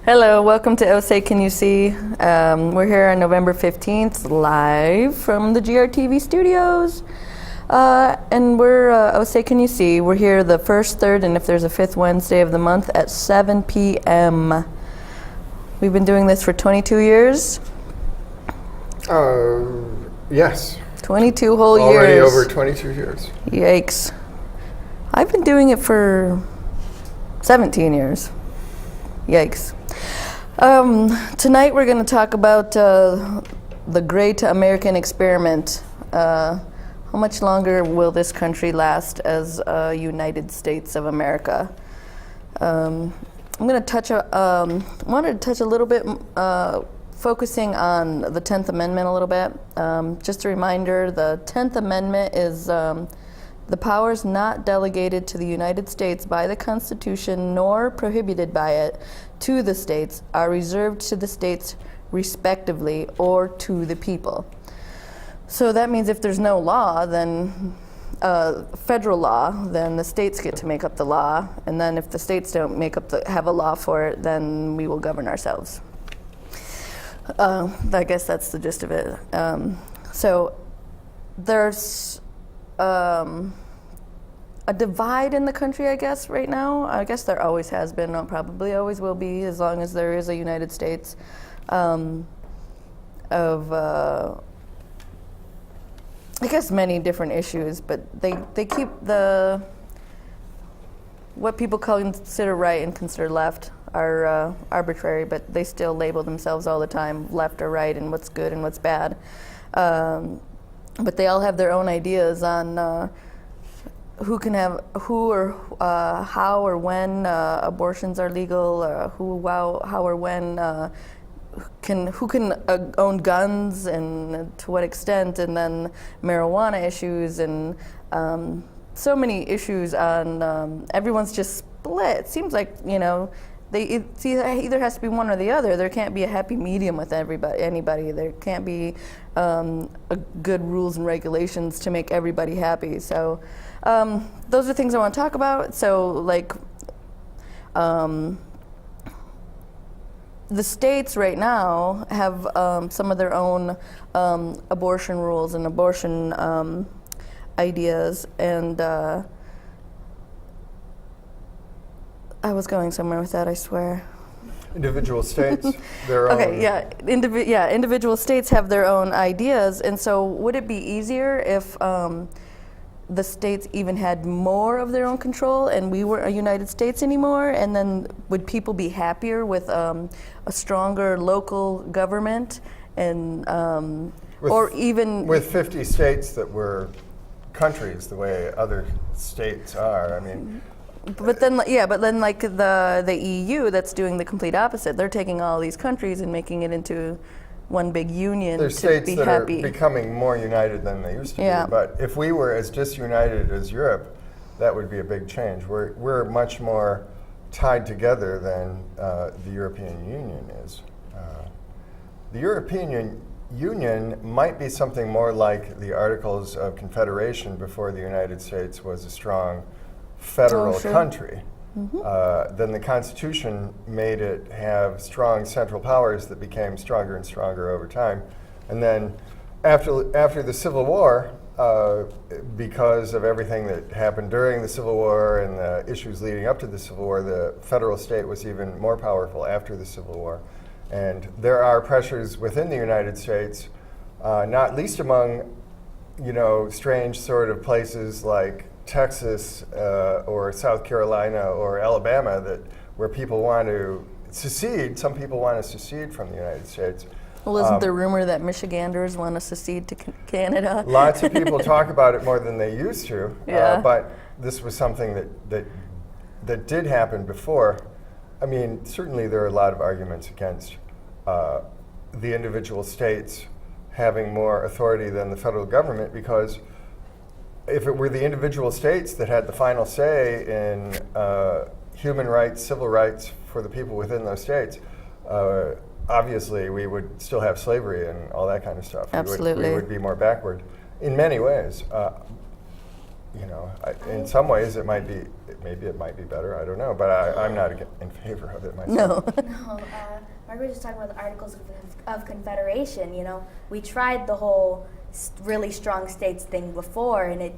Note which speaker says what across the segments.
Speaker 1: Hello, welcome to S.E.E. Can You See? We're here on November 15th, live from the GRTV studios. And we're S.E.E. Can You See? We're here the first, third, and if there's a fifth Wednesday of the month at 7 p.m. We've been doing this for 22 years.
Speaker 2: Yes.
Speaker 1: 22 whole years.
Speaker 2: Already over 22 years.
Speaker 1: Yikes. I've been doing it for 17 years. Yikes. Tonight we're going to talk about the great American experiment. How much longer will this country last as a United States of America? I'm going to wanted to touch a little bit, focusing on the 10th Amendment a little bit. Just a reminder, the 10th Amendment is the powers not delegated to the United States by the Constitution nor prohibited by it to the states are reserved to the states respectively or to the people. So that means if there's no law, then federal law, then the states get to make up the law, and then if the states don't have a law for it, then we will govern ourselves. I guess that's the gist of it. So there's a divide in the country, I guess, right now. I guess there always has been, probably always will be, as long as there is a United States, I guess many different issues, but they keep what people consider right and consider left are arbitrary, but they still label themselves all the time left or right and what's good and what's bad. But they all have their own ideas on who or how or when abortions are legal, how or when who can own guns and to what extent, and then marijuana issues and so many issues on everyone's just split. It seems like it either has to be one or the other. There can't be a happy medium with anybody. There can't be a good rules and regulations to make everybody happy. So those are things I want to talk about. So like the states right now have some of their own abortion rules and abortion ideas, and I was going somewhere with that, I swear.
Speaker 2: Individual states, their own.
Speaker 1: Okay, yeah, individual states have their own ideas, and so would it be easier if the states even had more of their own control and we weren't a United States anymore, and then would people be happier with a stronger local government and or even
Speaker 2: with 50 states that were countries the way other states are? I mean,
Speaker 1: but then like the EU that's doing the complete opposite. They're taking all these countries and making it into one big union
Speaker 2: there's
Speaker 1: to
Speaker 2: states
Speaker 1: be
Speaker 2: that
Speaker 1: happy.
Speaker 2: are becoming more united than they used to
Speaker 1: Yeah.
Speaker 2: be. But if we were as disunited as Europe, that would be a big change. We're much more tied together than the European Union is. The European Union might be something more like the Articles of Confederation before the United States was a strong federal country. Mm-hmm. Then the Constitution made it have strong central powers that became stronger and stronger over time. And then after the Civil War, because of everything that happened during the Civil War and the issues leading up to the Civil War, the federal state was even more powerful after the Civil War. And there are pressures within the United States, not least among, strange sort of places like Texas or South Carolina or Alabama, where people want to secede. Some people want to secede from the United States.
Speaker 1: Well, isn't there rumor that Michiganders want to secede to Canada?
Speaker 2: Lots of people talk about it more than they used to.
Speaker 1: Yeah.
Speaker 2: But this was something that did happen before. I mean, certainly there are a lot of arguments against the individual states having more authority than the federal government, because if it were the individual states that had the final say in human rights, civil rights for the people within those states, obviously we would still have slavery and all that kind of stuff.
Speaker 1: Absolutely.
Speaker 2: We would be more backward in many ways. In some ways maybe it might be better, I don't know, but I'm not in favor of it myself.
Speaker 1: No.
Speaker 3: No, Margaret was just talking about the Articles of Confederation. We tried the whole really strong states thing before, and it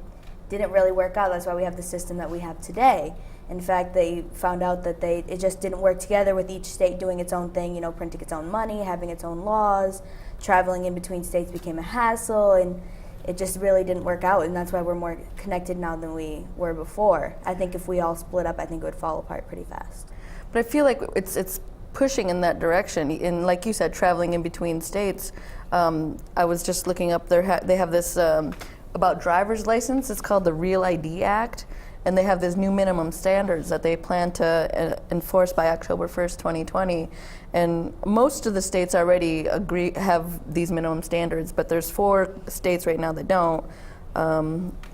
Speaker 3: didn't really work out. That's why we have the system that we have today. In fact, they found out that it just didn't work together with each state doing its own thing, printing its own money, having its own laws. Traveling in between states became a hassle, and it just really didn't work out, and that's why we're more connected now than we were before. I think if we all split up, I think it would fall apart pretty fast.
Speaker 1: But I feel like it's pushing in that direction. And like you said, traveling in between states. I was just looking up, they have this about driver's license. It's called the Real ID Act. And they have these new minimum standards that they plan to enforce by October 1st, 2020. And most of the states already have these minimum standards, but there's 4 states right now that don't.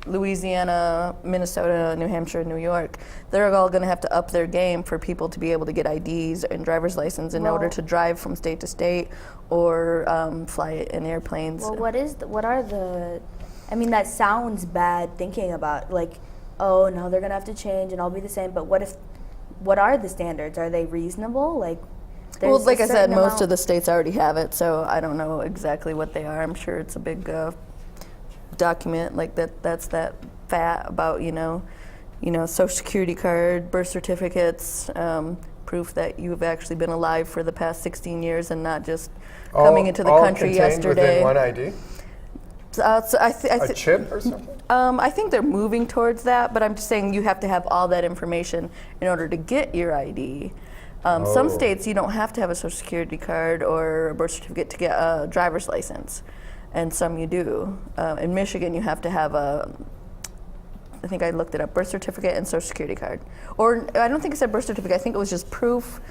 Speaker 1: Louisiana, Minnesota, New Hampshire, New York. They're all going to have to up their game for people to be able to get IDs and driver's license in order to drive from state to state or fly in airplanes.
Speaker 3: Well, that sounds bad thinking about, oh no, they're gonna have to change and all be the same. But what are the standards? Are they reasonable?
Speaker 1: Well, like I said, most of the states already have it, so I don't know exactly what they are. I'm sure it's a big document that's that fat about Social Security card, birth certificates, proof that you've actually been alive for the past 16 years and not just coming into the country yesterday.
Speaker 2: Within one ID. A chip or something?
Speaker 1: I think they're moving towards that, but I'm just saying you have to have all that information in order to get your ID. Some states you don't have to have a Social Security card or a birth certificate to get a driver's license, and some you do. In Michigan, you have to have I think I looked it up, birth certificate and Social Security card. Or I don't think it said birth certificate, I think it was just proof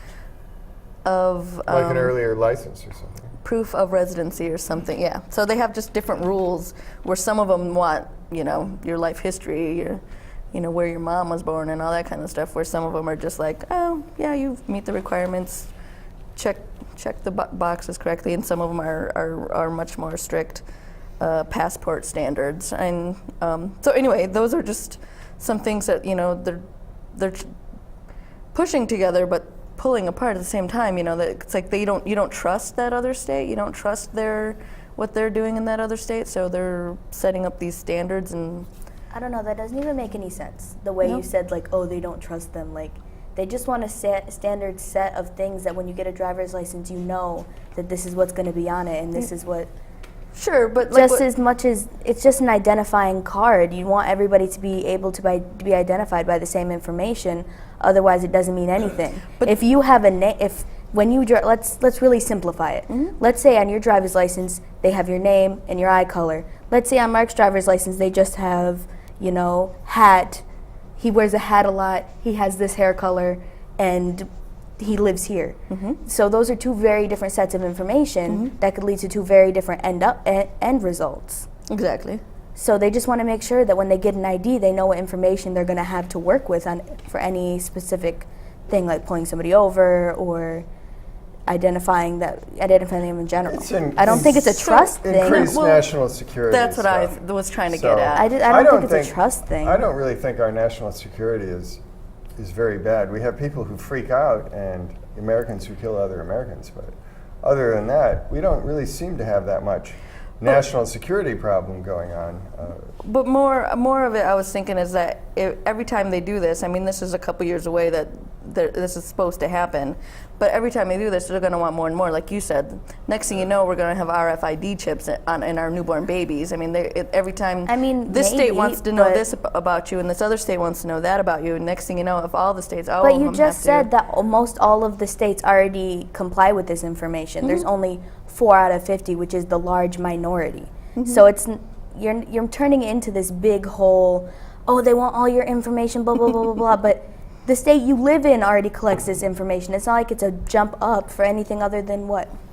Speaker 1: of...
Speaker 2: like an earlier license or something.
Speaker 1: Proof of residency or something, yeah. So they have just different rules where some of them want, your life history, where your mom was born and all that kind of stuff, where some of them are just like, oh, yeah, you meet the requirements, check the boxes correctly, and some of them are much more strict passport standards. And so anyway, those are just some things that, they're pushing together, but pulling apart at the same time. That it's like you don't trust that other state, you don't trust what they're doing in that other state, so they're setting up these standards. And
Speaker 3: I don't know, that doesn't even make any sense, the way you said they don't trust them. They just want a standard set of things that when you get a driver's license, that this is what's going to be on it, and this is what.
Speaker 1: Sure, but
Speaker 3: just as much as it's just an identifying card, you want everybody to be able to be identified by the same information. Otherwise, it doesn't mean anything. But if you have let's really simplify it. Mm-hmm. Let's say on your driver's license they have your name and your eye color. Let's say on Mark's driver's license they just have hat. He wears a hat a lot. He has this hair color, and he lives here. Mm-hmm. So those are 2 very different sets of information that could lead to 2 very different end results.
Speaker 1: Exactly.
Speaker 3: So they just want to make sure that when they get an ID, they know what information they're going to have to work with for any specific thing, like pulling somebody over or identifying them in general. I don't think it's a trust thing.
Speaker 2: Increased national security.
Speaker 1: That's what I was trying to get at.
Speaker 3: I don't think it's a trust thing.
Speaker 2: I don't really think our national security is very bad. We have people who freak out and Americans who kill other Americans, but other than that, we don't really seem to have that much national security problem going on.
Speaker 1: But more of it, I was thinking, is that every time they do this, this is a couple years away that this is supposed to happen, but every time they do this, they're going to want more and more. Like you said, next thing you know, we're going to have RFID chips in our newborn babies. Every time this state wants to know this about you, and this other state wants to know that about you, and next thing you know, if all the states, all of them have to.
Speaker 3: But you just said that almost all of the states already comply with this information. Mm-hmm. There's only 4 out of 50, which is the large minority. Mm-hmm. So you're turning it into this big whole, they want all your information, blah, blah, blah, blah, blah. But the state you live in already collects this information. It's not like it's a jump up for anything other than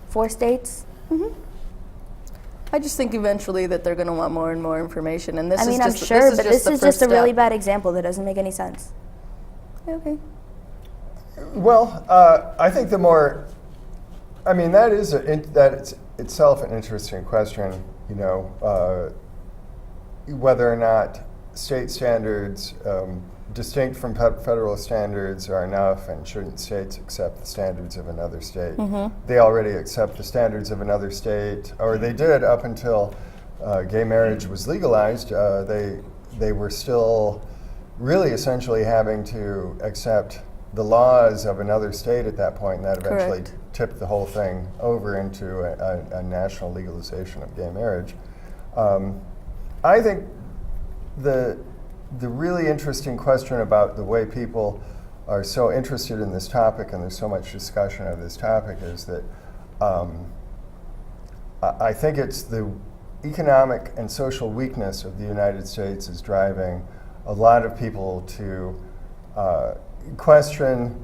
Speaker 3: 4 states?
Speaker 1: Mm-hmm. I just think eventually that they're going to want more and more information. And this
Speaker 3: I'm sure, but this is just a really bad example that doesn't make any sense.
Speaker 1: Okay.
Speaker 2: Well, I think the more, that is that itself an interesting question. Whether or not state standards distinct from federal standards are enough, and shouldn't states accept the standards of another state? They already accept the standards of another state, or they did up until gay marriage was legalized. They were still really essentially having to accept the laws of another state at that point, and that eventually
Speaker 1: Correct.
Speaker 2: tipped the whole thing over into a national legalization of gay marriage. I think the really interesting question about the way people are so interested in this topic, and there's so much discussion of this topic, is that I think it's the economic and social weakness of the United States is driving a lot of people to question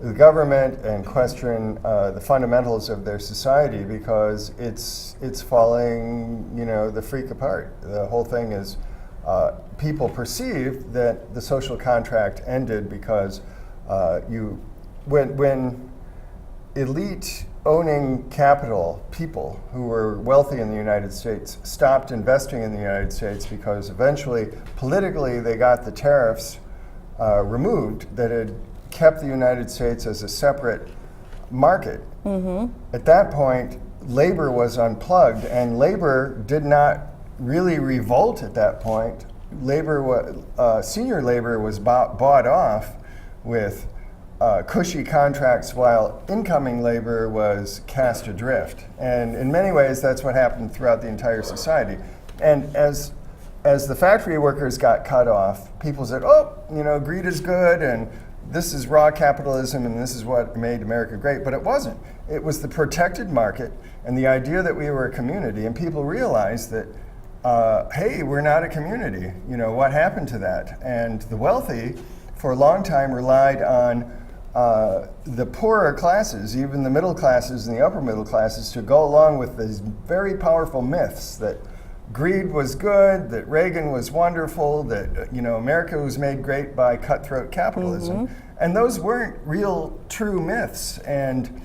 Speaker 2: the government and question the fundamentals of their society, because it's falling, the freak apart. The whole thing is people perceive that the social contract ended because when elite owning capital people who were wealthy in the United States stopped investing in the United States because eventually politically they got the tariffs removed that had kept the United States as a separate market. At that point, labor was unplugged, and labor did not really revolt at that point. Senior labor was bought off with cushy contracts, while incoming labor was cast adrift. And in many ways, that's what happened throughout the entire society. And as the factory workers got cut off, people said, greed is good, and this is raw capitalism, and this is what made America great. But it wasn't. It was the protected market and the idea that we were a community, and people realized that, hey, we're not a community. What happened to that? And the wealthy, for a long time, relied on the poorer classes, even the middle classes and the upper middle classes, to go along with these very powerful myths that greed was good, that Reagan was wonderful, that America was made great by cutthroat capitalism. And those weren't real, true myths. And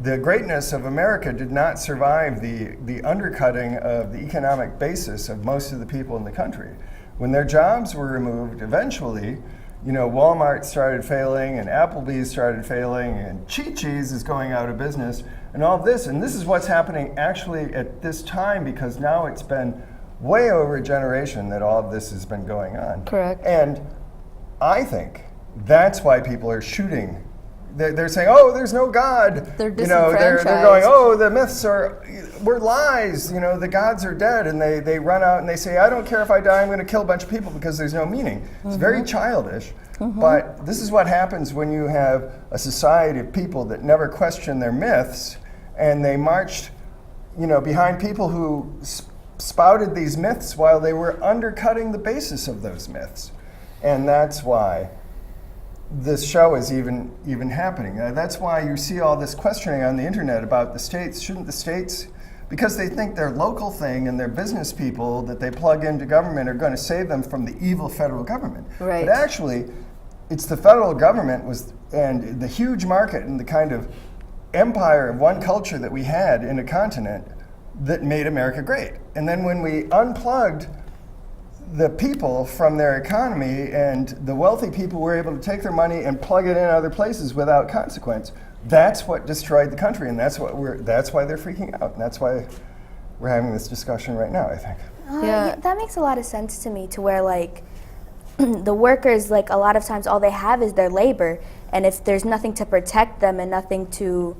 Speaker 2: the greatness of America did not survive the undercutting of the economic basis of most of the people in the country. When their jobs were removed, eventually, Walmart started failing, and Applebee's started failing, and Chi-Chi's is going out of business, and all this. And this is what's happening actually at this time, because now it's been way over a generation that all of this has been going on.
Speaker 1: Correct.
Speaker 2: And I think that's why people are shooting. They're saying, oh, there's no God.
Speaker 1: They're
Speaker 2: they're going, oh, the myths were lies. The gods are dead. And they run out and they say, I don't care if I die, I'm going to kill a bunch of people because there's no meaning. It's very childish. But this is what happens when you have a society of people that never question their myths, and they marched behind people who spouted these myths while they were undercutting the basis of those myths. And that's why this show is even happening. That's why you see all this questioning on the internet about the states. Shouldn't the states, because they think their local thing and their business people that they plug into government are going to save them from the evil federal government.
Speaker 1: Right.
Speaker 2: But actually, it's the federal government and the huge market and the kind of empire of one culture that we had in a continent that made America great. And then when we unplugged the people from their economy, and the wealthy people were able to take their money and plug it in other places without consequence, that's what destroyed the country, and that's why they're freaking out, and that's why we're having this discussion right now, I think.
Speaker 1: Yeah.
Speaker 3: That makes a lot of sense to me, to where the workers, a lot of times all they have is their labor, and if there's nothing to protect them and nothing to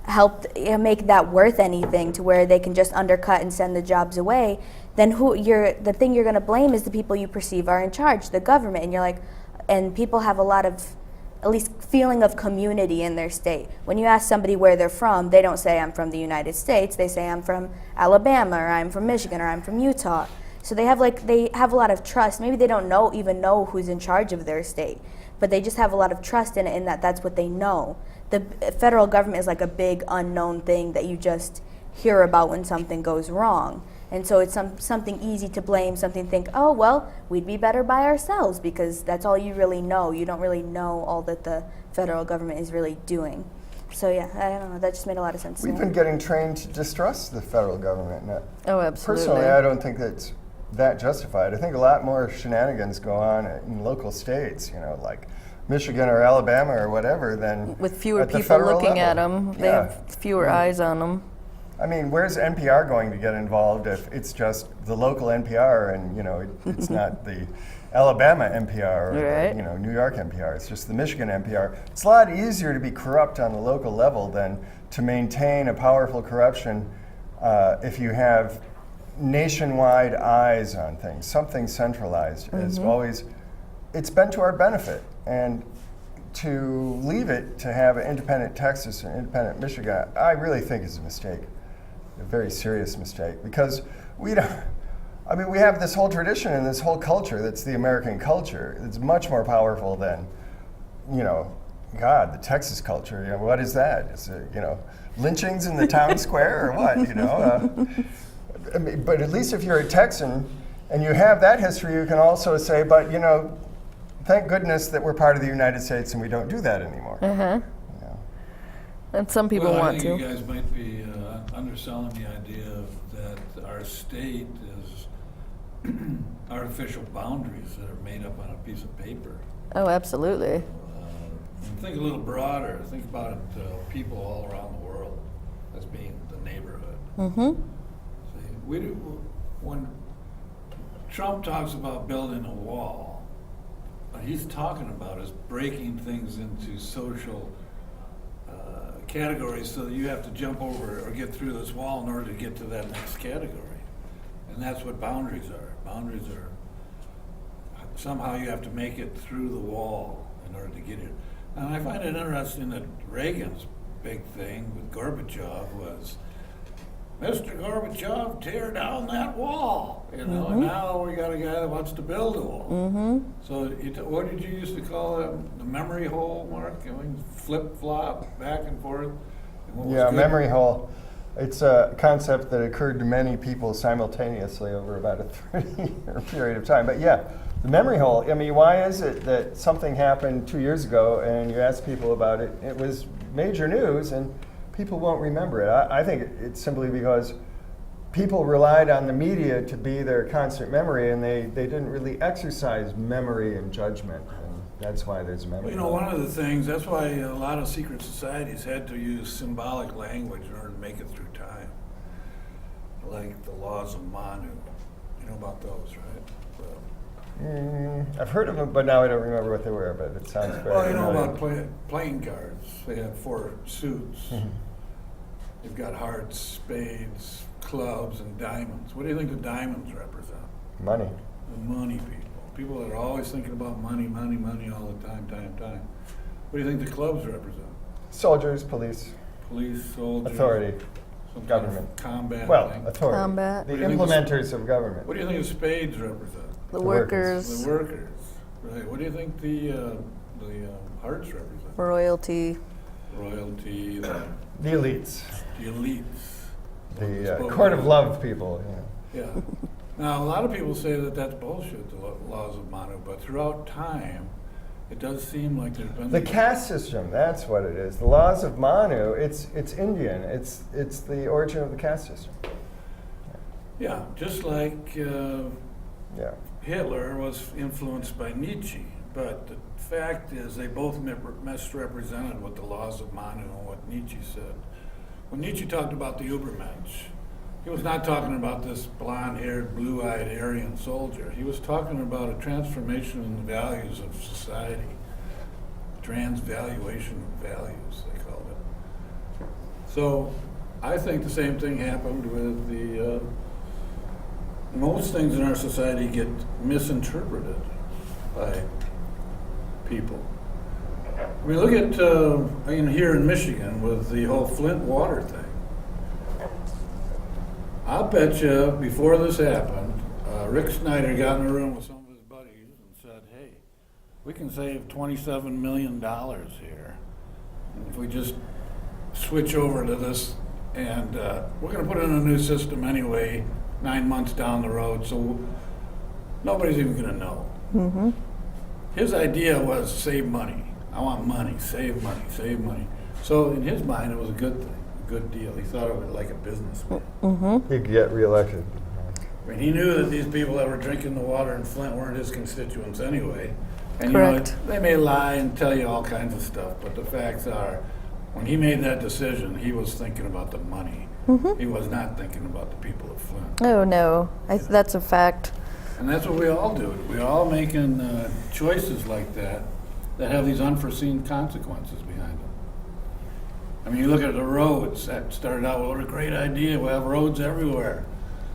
Speaker 3: help make that worth anything, to where they can just undercut and send the jobs away, then the thing you're going to blame is the people you perceive are in charge, the government. And and people have a lot of, at least, feeling of community in their state. When you ask somebody where they're from, they don't say I'm from the United States. They say I'm from Alabama, or I'm from Michigan, or I'm from Utah. So they have a lot of trust. Maybe they don't even know who's in charge of their state, but they just have a lot of trust in it, in that that's what they know. The federal government is like a big unknown thing that you just hear about when something goes wrong. And so it's something easy to blame, something to think, oh, well, we'd be better by ourselves, because that's all you really know. You don't really know all that the federal government is really doing. So yeah, I don't know, that just made a lot of sense to me.
Speaker 2: We've been getting trained to distrust the federal government.
Speaker 1: Oh, absolutely.
Speaker 2: Personally, I don't think that's that justified. I think a lot more shenanigans go on in local states, you know, like Michigan or Alabama or whatever, than
Speaker 1: With fewer
Speaker 2: at the
Speaker 1: people
Speaker 2: federal
Speaker 1: looking at
Speaker 2: level.
Speaker 1: them, they
Speaker 2: Yeah.
Speaker 1: have fewer eyes on them.
Speaker 2: I mean, where's NPR going to get involved if it's just the local NPR and, you know, it's not the Alabama NPR or
Speaker 1: Right.
Speaker 2: the, you know, New York NPR, it's just the Michigan NPR. It's a lot easier to be corrupt on the local level than to maintain a powerful corruption if you have nationwide eyes on things. Something centralized is always, it's been to our benefit. And to leave it to have an independent Texas and independent Michigan, I really think is a mistake, a very serious mistake, because we don't, I mean, we have this whole tradition and this whole culture that's the American culture. It's much more powerful than, you know, God, the Texas culture. You know, what is that? Is it, you know, lynchings in the town square or what? You know, I mean, but at least if you're a Texan and you have that history, you can also say, but you know, thank goodness that we're part of the United States and we don't do that anymore. You know.
Speaker 1: And some people
Speaker 4: Well,
Speaker 1: want
Speaker 4: I
Speaker 1: to.
Speaker 4: think you guys might be underselling the idea that our state is artificial boundaries that are made up on a piece of paper.
Speaker 1: Oh, absolutely.
Speaker 4: And think a little broader. Think about people all around the world as being the neighborhood.
Speaker 1: Mm-hmm.
Speaker 4: See, when Trump talks about building a wall, what he's talking about is breaking things into social categories so that you have to jump over or get through this wall in order to get to that next category. And that's what boundaries are. Boundaries are somehow you have to make it through the wall in order to get it. And I find it interesting that Reagan's big thing with Gorbachev was, Mr. Gorbachev, tear down that wall. You know, and now we got a guy that wants to build a wall. So what did you used to call it? The memory hole, Mark? I mean, flip-flop back and forth. And what was
Speaker 2: Yeah,
Speaker 4: good-
Speaker 2: memory hole. It's a concept that occurred to many people simultaneously over about a 30-year period of time. But yeah, the memory hole, I mean, why is it that something happened 2 years ago and you ask people about it, it was major news and people won't remember it? I think it's simply because people relied on the media to be their constant memory and they didn't really exercise memory and judgment. And that's why there's a memory
Speaker 4: You know,
Speaker 2: hole.
Speaker 4: one of the things, that's why a lot of secret societies had to use symbolic language in order to make it through time. Like the laws of Manu. You know about those, right?
Speaker 2: I've heard of them, but now I don't remember what they were, but it sounds very
Speaker 4: Well, you know
Speaker 2: familiar.
Speaker 4: about playing cards. They have 4 suits. You've got hearts, spades, clubs, and diamonds. What do you think the diamonds represent?
Speaker 2: Money.
Speaker 4: The money people. People that are always thinking about money, money, money all the time, time. What do you think the clubs represent?
Speaker 2: Soldiers, police,
Speaker 4: Police, soldiers,
Speaker 2: authority,
Speaker 4: some kind
Speaker 2: government.
Speaker 4: of combat
Speaker 2: Well,
Speaker 4: thing.
Speaker 2: authority.
Speaker 1: Combat.
Speaker 2: The
Speaker 4: What do you think
Speaker 2: implementers of government.
Speaker 4: What do you think the spades represent?
Speaker 1: The
Speaker 2: The
Speaker 1: workers,
Speaker 4: The workers. Right. What do you think the hearts represent?
Speaker 1: royalty.
Speaker 4: Royalty, the
Speaker 2: The elites.
Speaker 4: elites.
Speaker 2: The
Speaker 4: Spoken
Speaker 2: court of
Speaker 4: word.
Speaker 2: love people.
Speaker 4: Yeah. Now, a lot of people say that that's bullshit, the laws of Manu, but throughout time, it does seem like there's been...
Speaker 2: The caste system, that's what it is. The laws of Manu, it's Indian. It's the origin of the caste system.
Speaker 4: Yeah, just like
Speaker 2: Yeah.
Speaker 4: Hitler was influenced by Nietzsche, but the fact is they both misrepresented what the laws of Manu and what Nietzsche said. When Nietzsche talked about the Übermensch, he was not talking about this blonde-haired, blue-eyed Aryan soldier. He was talking about a transformation in the values of society, transvaluation of values, they called it. So I think the same thing happened with the most things in our society get misinterpreted by people. I mean, look at here in Michigan with the whole Flint water thing. I'll bet you before this happened, Rick Snyder got in a room with some of his buddies and said, hey, we can save $27 million here if we just switch over to this, and we're going to put in a new system anyway 9 months down the road, so nobody's even going to know. His idea was save money. I want money, save money, save money. So in his mind, it was a good thing, a good deal. He thought of it like a businessman.
Speaker 2: He could get reelected.
Speaker 4: I mean, he knew that these people that were drinking the water in Flint weren't his constituents anyway. And
Speaker 1: Correct.
Speaker 4: they may lie and tell you all kinds of stuff, but the facts are, when he made that decision, he was thinking about the money. He was not thinking about the people of Flint.
Speaker 1: Oh, no. That's a fact.
Speaker 4: And that's what we all do. We're all making choices like that have these unforeseen consequences behind them. I mean, you look at the roads. That started out, what a great idea. We'll have roads everywhere.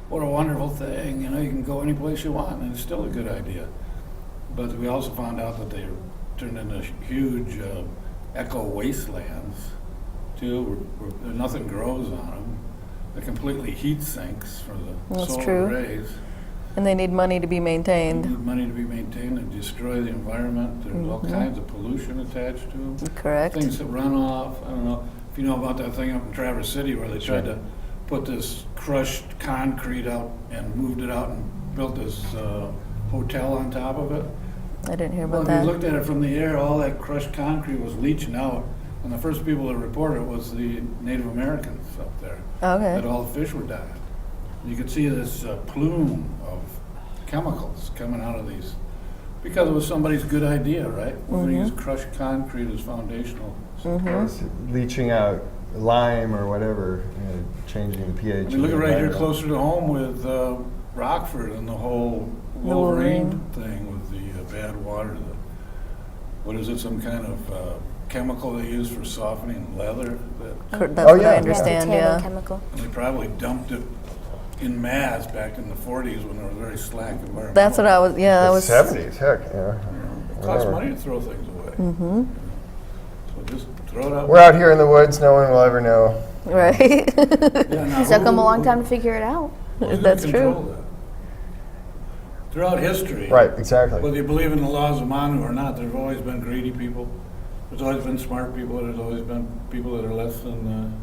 Speaker 4: What a wonderful thing. You know, you can go any place you want, and it's still a good idea. But we also found out that they turned into huge eco wastelands, too, where nothing grows on them. They're completely heat sinks for the
Speaker 1: That's
Speaker 4: solar
Speaker 1: true.
Speaker 4: rays.
Speaker 1: And they need money to be
Speaker 4: They
Speaker 1: maintained.
Speaker 4: need money to be maintained and destroy the environment. There's all kinds of pollution attached to them.
Speaker 1: Correct.
Speaker 4: Things that run off. I don't know if you know about that thing up in Traverse City where they tried to put this crushed concrete out and moved it out and built this hotel on top of it.
Speaker 1: I didn't hear
Speaker 4: Well,
Speaker 1: about
Speaker 4: if you
Speaker 1: that.
Speaker 4: looked at it from the air, all that crushed concrete was leaching out. And the first people to report it was the Native Americans up there.
Speaker 1: Okay.
Speaker 4: That all the fish were dying. You could see this plume of chemicals coming out of these because it was somebody's good idea, right? We're going to use crushed concrete as foundational support.
Speaker 2: It's leaching out lime or whatever, changing the pH.
Speaker 4: I
Speaker 2: of
Speaker 4: mean, look
Speaker 2: the
Speaker 4: at right here
Speaker 2: environment.
Speaker 4: closer to home with Rockford and the whole Wolverine thing with the bad water. What is it, some kind of chemical they use for softening leather?
Speaker 1: That's what
Speaker 2: yeah.
Speaker 1: I understand,
Speaker 3: tanning
Speaker 1: yeah.
Speaker 3: chemical.
Speaker 4: And they probably dumped it in mass back in the 40s when there was very slack environment.
Speaker 1: That's what I was, yeah, that
Speaker 2: The
Speaker 1: was.
Speaker 2: 70s, heck, yeah.
Speaker 4: It costs money to throw things away. So just throw it out.
Speaker 2: We're out here in the woods, no one will ever know.
Speaker 1: Right.
Speaker 4: Yeah, now
Speaker 3: It took them a long
Speaker 4: who-
Speaker 3: time to figure it out.
Speaker 4: who's gonna
Speaker 1: That's
Speaker 4: control
Speaker 1: true.
Speaker 4: that? Throughout history,
Speaker 2: Right, exactly.
Speaker 4: whether you believe in the laws of Manu or not, there's always been greedy people. There's always been smart people. There's always been people that are less than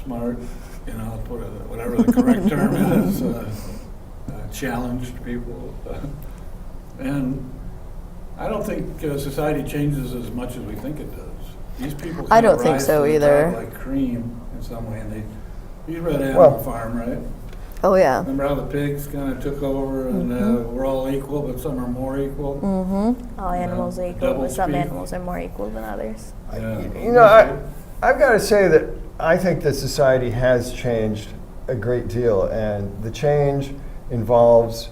Speaker 4: smart. You know, whatever the correct term is, challenged people. And I don't think society changes as much as we think it does. These people
Speaker 1: I
Speaker 4: kind of
Speaker 1: don't think
Speaker 4: rise
Speaker 1: so
Speaker 4: to the
Speaker 1: either.
Speaker 4: top like cream in some way. And you read Animal Farm, right?
Speaker 1: Oh, yeah.
Speaker 4: Remember how the pigs kind of took over and we're all equal, but some are more equal?
Speaker 3: All animals are equal,
Speaker 4: Double
Speaker 3: but some
Speaker 4: speak.
Speaker 3: animals are more equal than others.
Speaker 4: Yeah.
Speaker 2: You know, I've got to say that I think that society has changed a great deal, and the change involves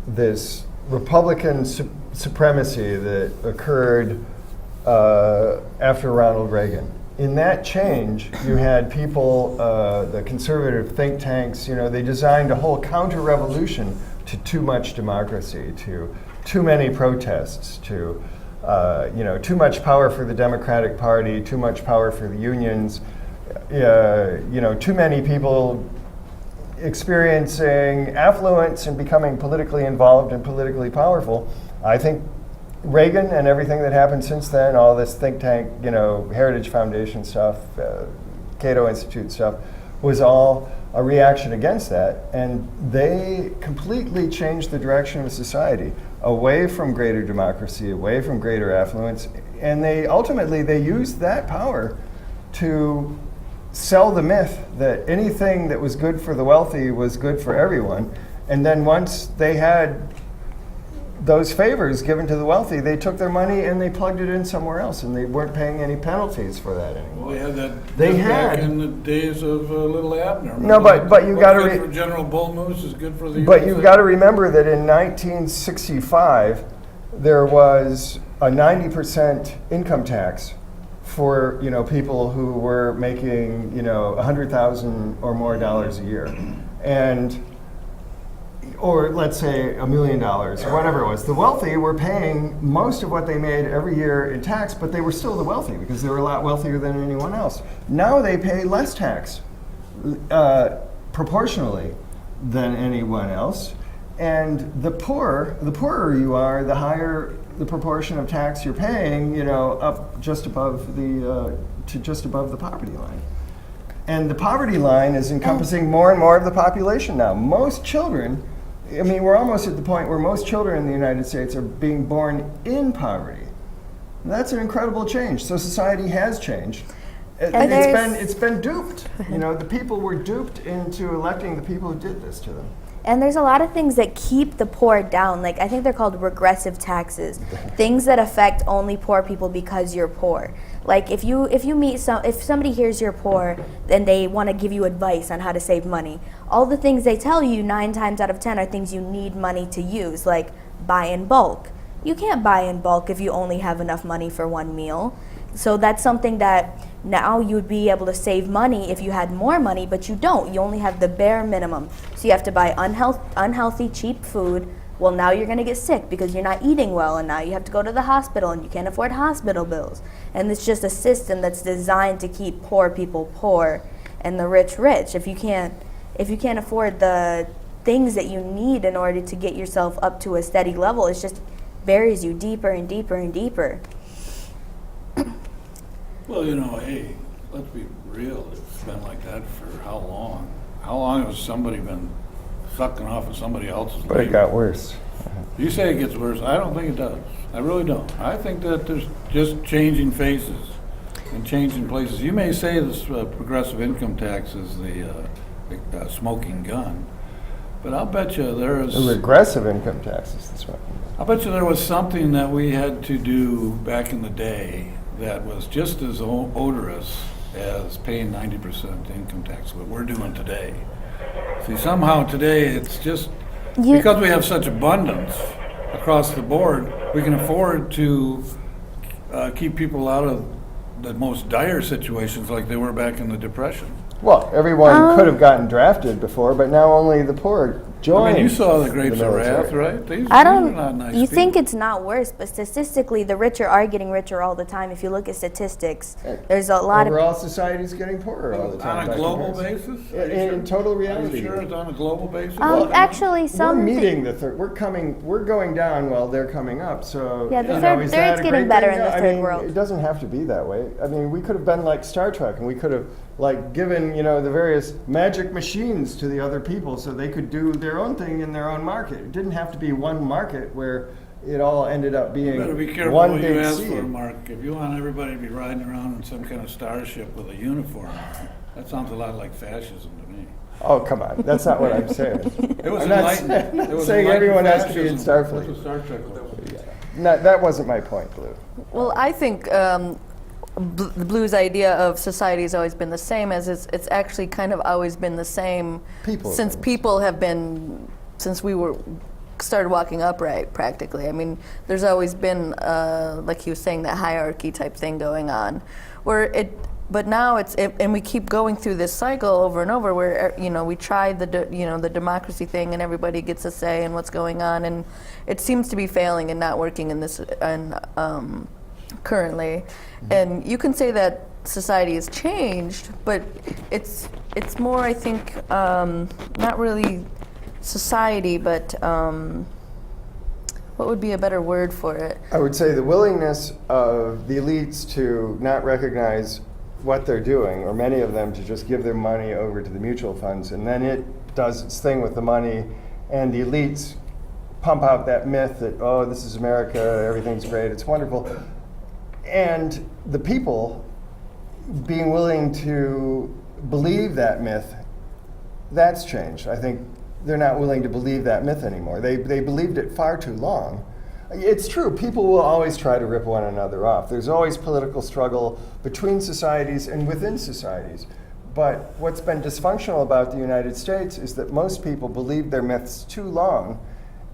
Speaker 2: this Republican supremacy that occurred after Ronald Reagan. In that change, you had people, the conservative think tanks, you know, they designed a whole counter-revolution to too much democracy, to too many protests, to too much power for the Democratic Party, too much power for the unions, too many people experiencing affluence and becoming politically involved and politically powerful. I think Reagan and everything that happened since then, all this think tank, Heritage Foundation stuff, Cato Institute stuff, was all a reaction against that. And they completely changed the direction of society away from greater democracy, away from greater affluence. And they ultimately used that power to sell the myth that anything that was good for the wealthy was good for everyone. And then once they had those favors given to the wealthy, they took their money and they plugged it in somewhere else, and they weren't paying any penalties for that anymore.
Speaker 4: Well, they had that
Speaker 2: They
Speaker 4: back
Speaker 2: had.
Speaker 4: in the days of Little Abner.
Speaker 2: No, but you
Speaker 4: What's
Speaker 2: gotta
Speaker 4: good for General Bull Moose is good for the
Speaker 2: But
Speaker 4: USA.
Speaker 2: you've got to remember that in 1965, there was a 90% income tax for people who were making $100,000 or more dollars a year, or let's say $1 million or whatever it was. The wealthy were paying most of what they made every year in tax, but they were still the wealthy because they were a lot wealthier than anyone else. Now they pay less tax proportionally than anyone else. And the poorer you are, the higher the proportion of tax you're paying, up just above the poverty line. And the poverty line is encompassing more and more of the population now. Most children, we're almost at the point where most children in the United States are being born in poverty. And that's an incredible change. So society has changed.
Speaker 3: And
Speaker 2: It's been duped. You know, the people were duped into electing the people who did this to them.
Speaker 3: And there's a lot of things that keep the poor down. Like, I think they're called regressive taxes. Things that affect only poor people because you're poor. Like, if somebody hears you're poor, then they want to give you advice on how to save money. All the things they tell you 9 times out of 10 are things you need money to use, like buy in bulk. You can't buy in bulk if you only have enough money for one meal. So that's something that now you would be able to save money if you had more money, but you don't. You only have the bare minimum. So you have to buy unhealthy, cheap food. Well, now you're going to get sick because you're not eating well, and now you have to go to the hospital, and you can't afford hospital bills. And it's just a system that's designed to keep poor people poor and the rich rich. If you can't afford the things that you need in order to get yourself up to a steady level, it just buries you deeper and deeper and deeper.
Speaker 4: Well, you know, hey, let's be real. It's been like that for how long? How long has somebody been sucking off of somebody else's
Speaker 2: But it
Speaker 4: labor?
Speaker 2: got worse.
Speaker 4: You say it gets worse. I don't think it does. I really don't. I think that there's just changing faces and changing places. You may say this progressive income tax is the smoking gun, but I'll bet you there is...
Speaker 2: The regressive income taxes, that's right.
Speaker 4: I bet you there was something that we had to do back in the day that was just as odorous as paying 90% income tax, what we're doing today. See, somehow today it's just, because we have such abundance across the board, we can afford to keep people out of the most dire situations like they were back in the Depression.
Speaker 2: Well, everyone could have gotten drafted before, but now only the poor join.
Speaker 4: I mean, you saw the Grapes of
Speaker 2: military.
Speaker 4: Wrath, right? These
Speaker 3: I
Speaker 4: are
Speaker 3: don't.
Speaker 4: not nice
Speaker 3: You think
Speaker 4: people.
Speaker 3: it's not worse, but statistically, the richer are getting richer all the time. If you look at statistics, there's a lot
Speaker 2: Overall, society's getting poorer all the time.
Speaker 4: On a
Speaker 2: by
Speaker 4: global
Speaker 2: comparison.
Speaker 4: basis? Are you
Speaker 2: In total
Speaker 4: Are
Speaker 2: reality.
Speaker 4: you sure it's on a global basis?
Speaker 3: actually
Speaker 2: We're
Speaker 3: some.
Speaker 2: meeting the third. We're going down while they're coming up. So
Speaker 3: Yeah, the
Speaker 2: you
Speaker 3: third-
Speaker 2: know, is
Speaker 3: third's
Speaker 2: that a
Speaker 3: getting
Speaker 2: great
Speaker 3: better
Speaker 2: thing?
Speaker 3: in the
Speaker 2: I
Speaker 3: third
Speaker 2: mean,
Speaker 3: world.
Speaker 2: It doesn't have to be that way. I mean, we could have been like Star Trek, and we could have like given the various magic machines to the other people so they could do their own thing in their own market. It didn't have to be one market where it all ended up being
Speaker 4: You better be careful
Speaker 2: one
Speaker 4: what you
Speaker 2: big
Speaker 4: ask
Speaker 2: seed.
Speaker 4: for, Mark. If you want everybody to be riding around in some kind of starship with a uniform, that sounds a lot like fascism to me.
Speaker 2: Oh, come on. That's not what I'm saying.
Speaker 4: It was
Speaker 2: I'm not
Speaker 4: enlightened.
Speaker 2: saying-
Speaker 4: It was
Speaker 2: saying
Speaker 4: enlightened
Speaker 2: everyone has to be in
Speaker 4: fascism.
Speaker 2: Starfleet.
Speaker 4: That's what Star Trek was.
Speaker 2: That wasn't my point, Blue.
Speaker 1: Well, I think the Blue's idea of society has always been the same, as it's actually kind of always been the same
Speaker 2: People have
Speaker 1: since
Speaker 2: been.
Speaker 1: people have been, since we started walking upright, practically. I mean, there's always been, like he was saying, that hierarchy type thing going on, but now and we keep going through this cycle over and over where, we tried the democracy thing and everybody gets a say in what's going on, and it seems to be failing and not working in this, currently. And you can say that society has changed, but it's more, I think, not really society, but what would be a better word for it?
Speaker 2: I would say the willingness of the elites to not recognize what they're doing, or many of them to just give their money over to the mutual funds, and then it does its thing with the money, and the elites pump out that myth that, oh, this is America, everything's great, it's wonderful. And the people being willing to believe that myth, that's changed. I think they're not willing to believe that myth anymore. They believed it far too long. It's true, people will always try to rip one another off. There's always political struggle between societies and within societies. But what's been dysfunctional about the United States is that most people believed their myths too long,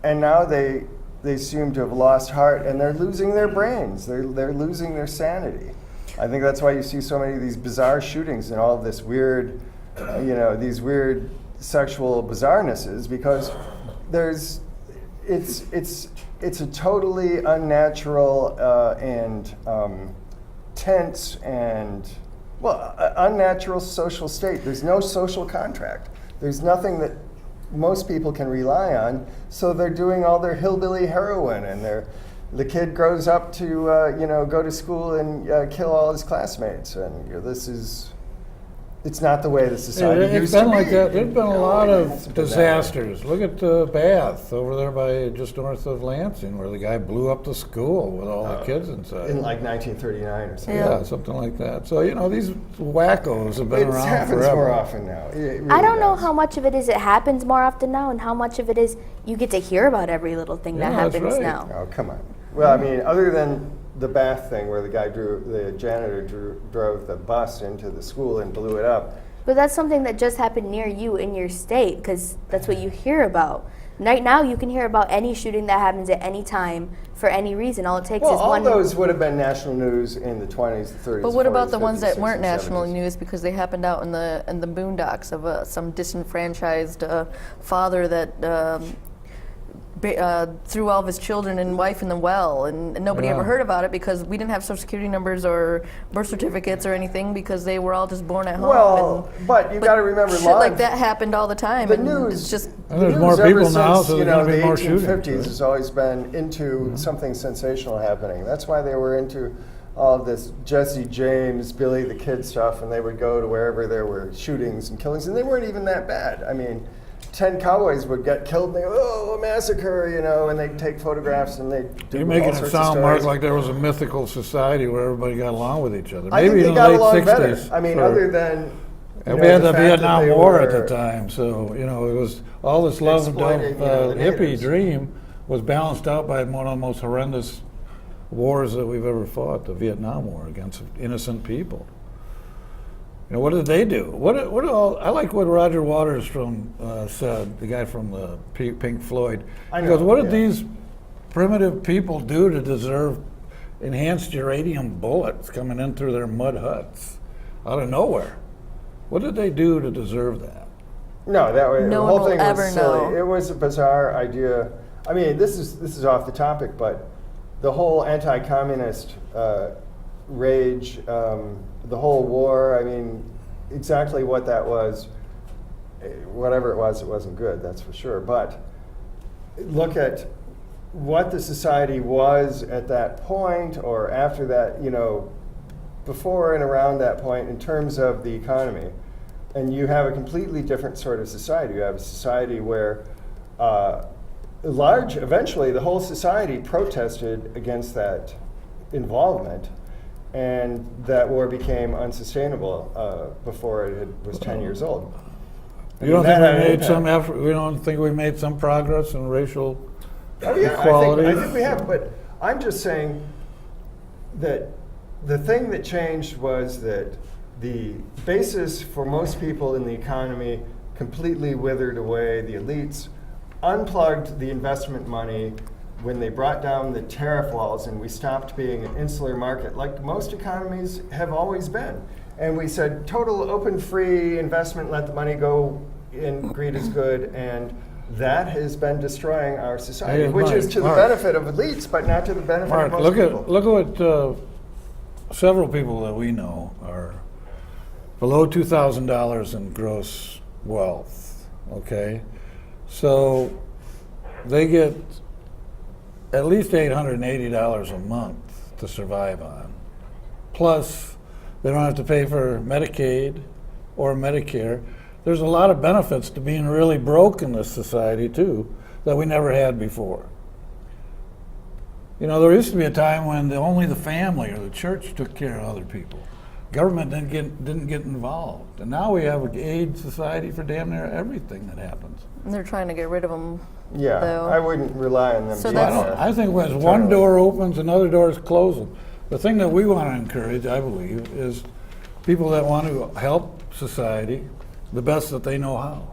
Speaker 2: and now they seem to have lost heart, and they're losing their brains. They're losing their sanity. I think that's why you see so many of these bizarre shootings and all of this weird, these weird sexual bizarrenesses, because it's a totally unnatural and tense and unnatural social state. There's no social contract. There's nothing that most people can rely on, so they're doing all their hillbilly heroin, and the kid grows up to go to school and kill all his classmates, and this is it's not the way the society
Speaker 5: It's
Speaker 2: used to
Speaker 5: been
Speaker 2: be.
Speaker 5: like that. There's been a lot
Speaker 2: It hasn't
Speaker 5: of
Speaker 2: been that way.
Speaker 5: disasters. Look at Bath over there by just north of Lansing, where the guy blew up the school with all the kids inside.
Speaker 2: In like 1939 or something.
Speaker 5: Yeah, something like that. So, you know, these wackos have been
Speaker 2: It
Speaker 5: around
Speaker 2: happens
Speaker 5: forever.
Speaker 2: more often now. It really
Speaker 3: I don't know
Speaker 2: does.
Speaker 3: how much of it is it happens more often now, and how much of it is you get to hear about every little thing that
Speaker 5: Yeah, that's
Speaker 3: happens
Speaker 5: right.
Speaker 3: now.
Speaker 2: Oh, come on. Well, I mean, other than the Bath thing where the janitor drove the bus into the school and blew it up.
Speaker 3: But that's something that just happened near you in your state, because that's what you hear about. Right now, you can hear about any shooting that happens at any time for any reason. All it takes
Speaker 2: Well,
Speaker 3: is
Speaker 2: all
Speaker 3: one.
Speaker 2: those would have been national news in the 20s, the 30s.
Speaker 1: But what about
Speaker 2: 40s,
Speaker 1: the ones
Speaker 2: 50s,
Speaker 1: that weren't
Speaker 2: 60s,
Speaker 1: national
Speaker 2: 70s?
Speaker 1: news because they happened out in the boondocks of some disenfranchised father that threw all of his children and wife in the well, and nobody
Speaker 5: Yeah.
Speaker 1: ever heard about it because we didn't have social security numbers or birth certificates or anything because they were all just born at home.
Speaker 2: Well, but you got to remember,
Speaker 1: shit like that happened all the time.
Speaker 2: The
Speaker 1: and
Speaker 2: news,
Speaker 1: it's just
Speaker 5: And there's
Speaker 2: the
Speaker 5: more
Speaker 2: news ever
Speaker 5: people now,
Speaker 2: since,
Speaker 5: so
Speaker 2: you
Speaker 5: there's
Speaker 2: know,
Speaker 5: gonna be
Speaker 2: the
Speaker 5: more shootings,
Speaker 2: 1850s
Speaker 5: right?
Speaker 2: has always been into something sensational happening. That's why they were into all of this Jesse James, Billy the Kid stuff, and they would go to wherever there were shootings and killings, and they weren't even that bad. I mean, 10 cowboys would get killed, and they go, oh, a massacre, you know, and they'd take photographs and they'd do
Speaker 5: You're
Speaker 2: all
Speaker 5: making it
Speaker 2: sorts of
Speaker 5: sound, Mark,
Speaker 2: stories.
Speaker 5: like there was a mythical society where everybody got along with each other.
Speaker 2: I
Speaker 5: Maybe
Speaker 2: think
Speaker 5: in
Speaker 2: they
Speaker 5: the
Speaker 2: got
Speaker 5: late
Speaker 2: along
Speaker 5: 60s.
Speaker 2: better. I mean,
Speaker 5: for-
Speaker 2: other than
Speaker 5: And
Speaker 2: you
Speaker 5: we
Speaker 2: know,
Speaker 5: had the
Speaker 2: fact that
Speaker 5: Vietnam
Speaker 2: they
Speaker 5: War at the
Speaker 2: were
Speaker 5: time, so, you know, it was all this love of
Speaker 2: exploiting, you know, the
Speaker 5: hippie
Speaker 2: natives.
Speaker 5: dream was balanced out by one of the most horrendous wars that we've ever fought, the Vietnam War against innocent people. You know, what did they do? I like what Roger Waters said, the guy from the Pink Floyd.
Speaker 2: I
Speaker 5: He goes,
Speaker 2: know,
Speaker 5: what did
Speaker 2: yeah.
Speaker 5: these primitive people do to deserve enhanced uranium bullets coming in through their mud huts out of nowhere? What did they do to deserve that?
Speaker 2: No, that way
Speaker 1: No
Speaker 2: the
Speaker 1: one
Speaker 2: whole
Speaker 1: will
Speaker 2: thing
Speaker 1: ever
Speaker 2: was silly.
Speaker 1: know.
Speaker 2: It was a bizarre idea. I mean, this is off the topic, but the whole anti-communist rage, the whole war. I mean, exactly what that was. Whatever it wasn't good. That's for sure. But look at what the society was at that point, or after that. You know, before and around that point, in terms of the economy. And you have a completely different sort of society. You have a society where eventually the whole society protested against that involvement, and that war became unsustainable before it was 10 years old.
Speaker 5: You don't
Speaker 2: And
Speaker 5: think
Speaker 2: that
Speaker 5: we
Speaker 2: had
Speaker 5: made some
Speaker 2: impact.
Speaker 5: effort? We don't think we made some progress in racial
Speaker 2: Oh, yeah,
Speaker 5: equality?
Speaker 2: I think we have, but I'm just saying that the thing that changed was that the basis for most people in the economy completely withered away. The elites unplugged the investment money when they brought down the tariff walls, and we stopped being an insular market like most economies have always been. And we said total open free investment, let the money go in, greed is good, and that has been destroying our society,
Speaker 5: Hey,
Speaker 2: which is
Speaker 5: Mike,
Speaker 2: to the
Speaker 5: Mark.
Speaker 2: benefit of elites, but not to the benefit
Speaker 5: Mark,
Speaker 2: of most
Speaker 5: look
Speaker 2: people.
Speaker 5: at what several people that we know are below $2,000 in gross wealth. Okay, so they get at least $880 a month to survive on. Plus, they don't have to pay for Medicaid or Medicare. There's a lot of benefits to being really broke in this society too that we never had before. You know, there used to be a time when only the family or the church took care of other people. Government didn't get involved. And now we have an aid society for damn near everything that happens.
Speaker 1: And they're trying to get rid of them.
Speaker 2: Yeah,
Speaker 1: though.
Speaker 2: I wouldn't rely on them.
Speaker 1: So
Speaker 2: to
Speaker 1: that's-
Speaker 2: do that.
Speaker 5: I think as one door opens, another door is closing. The thing that we want to encourage, I believe, is people that want to help society the best that they know how,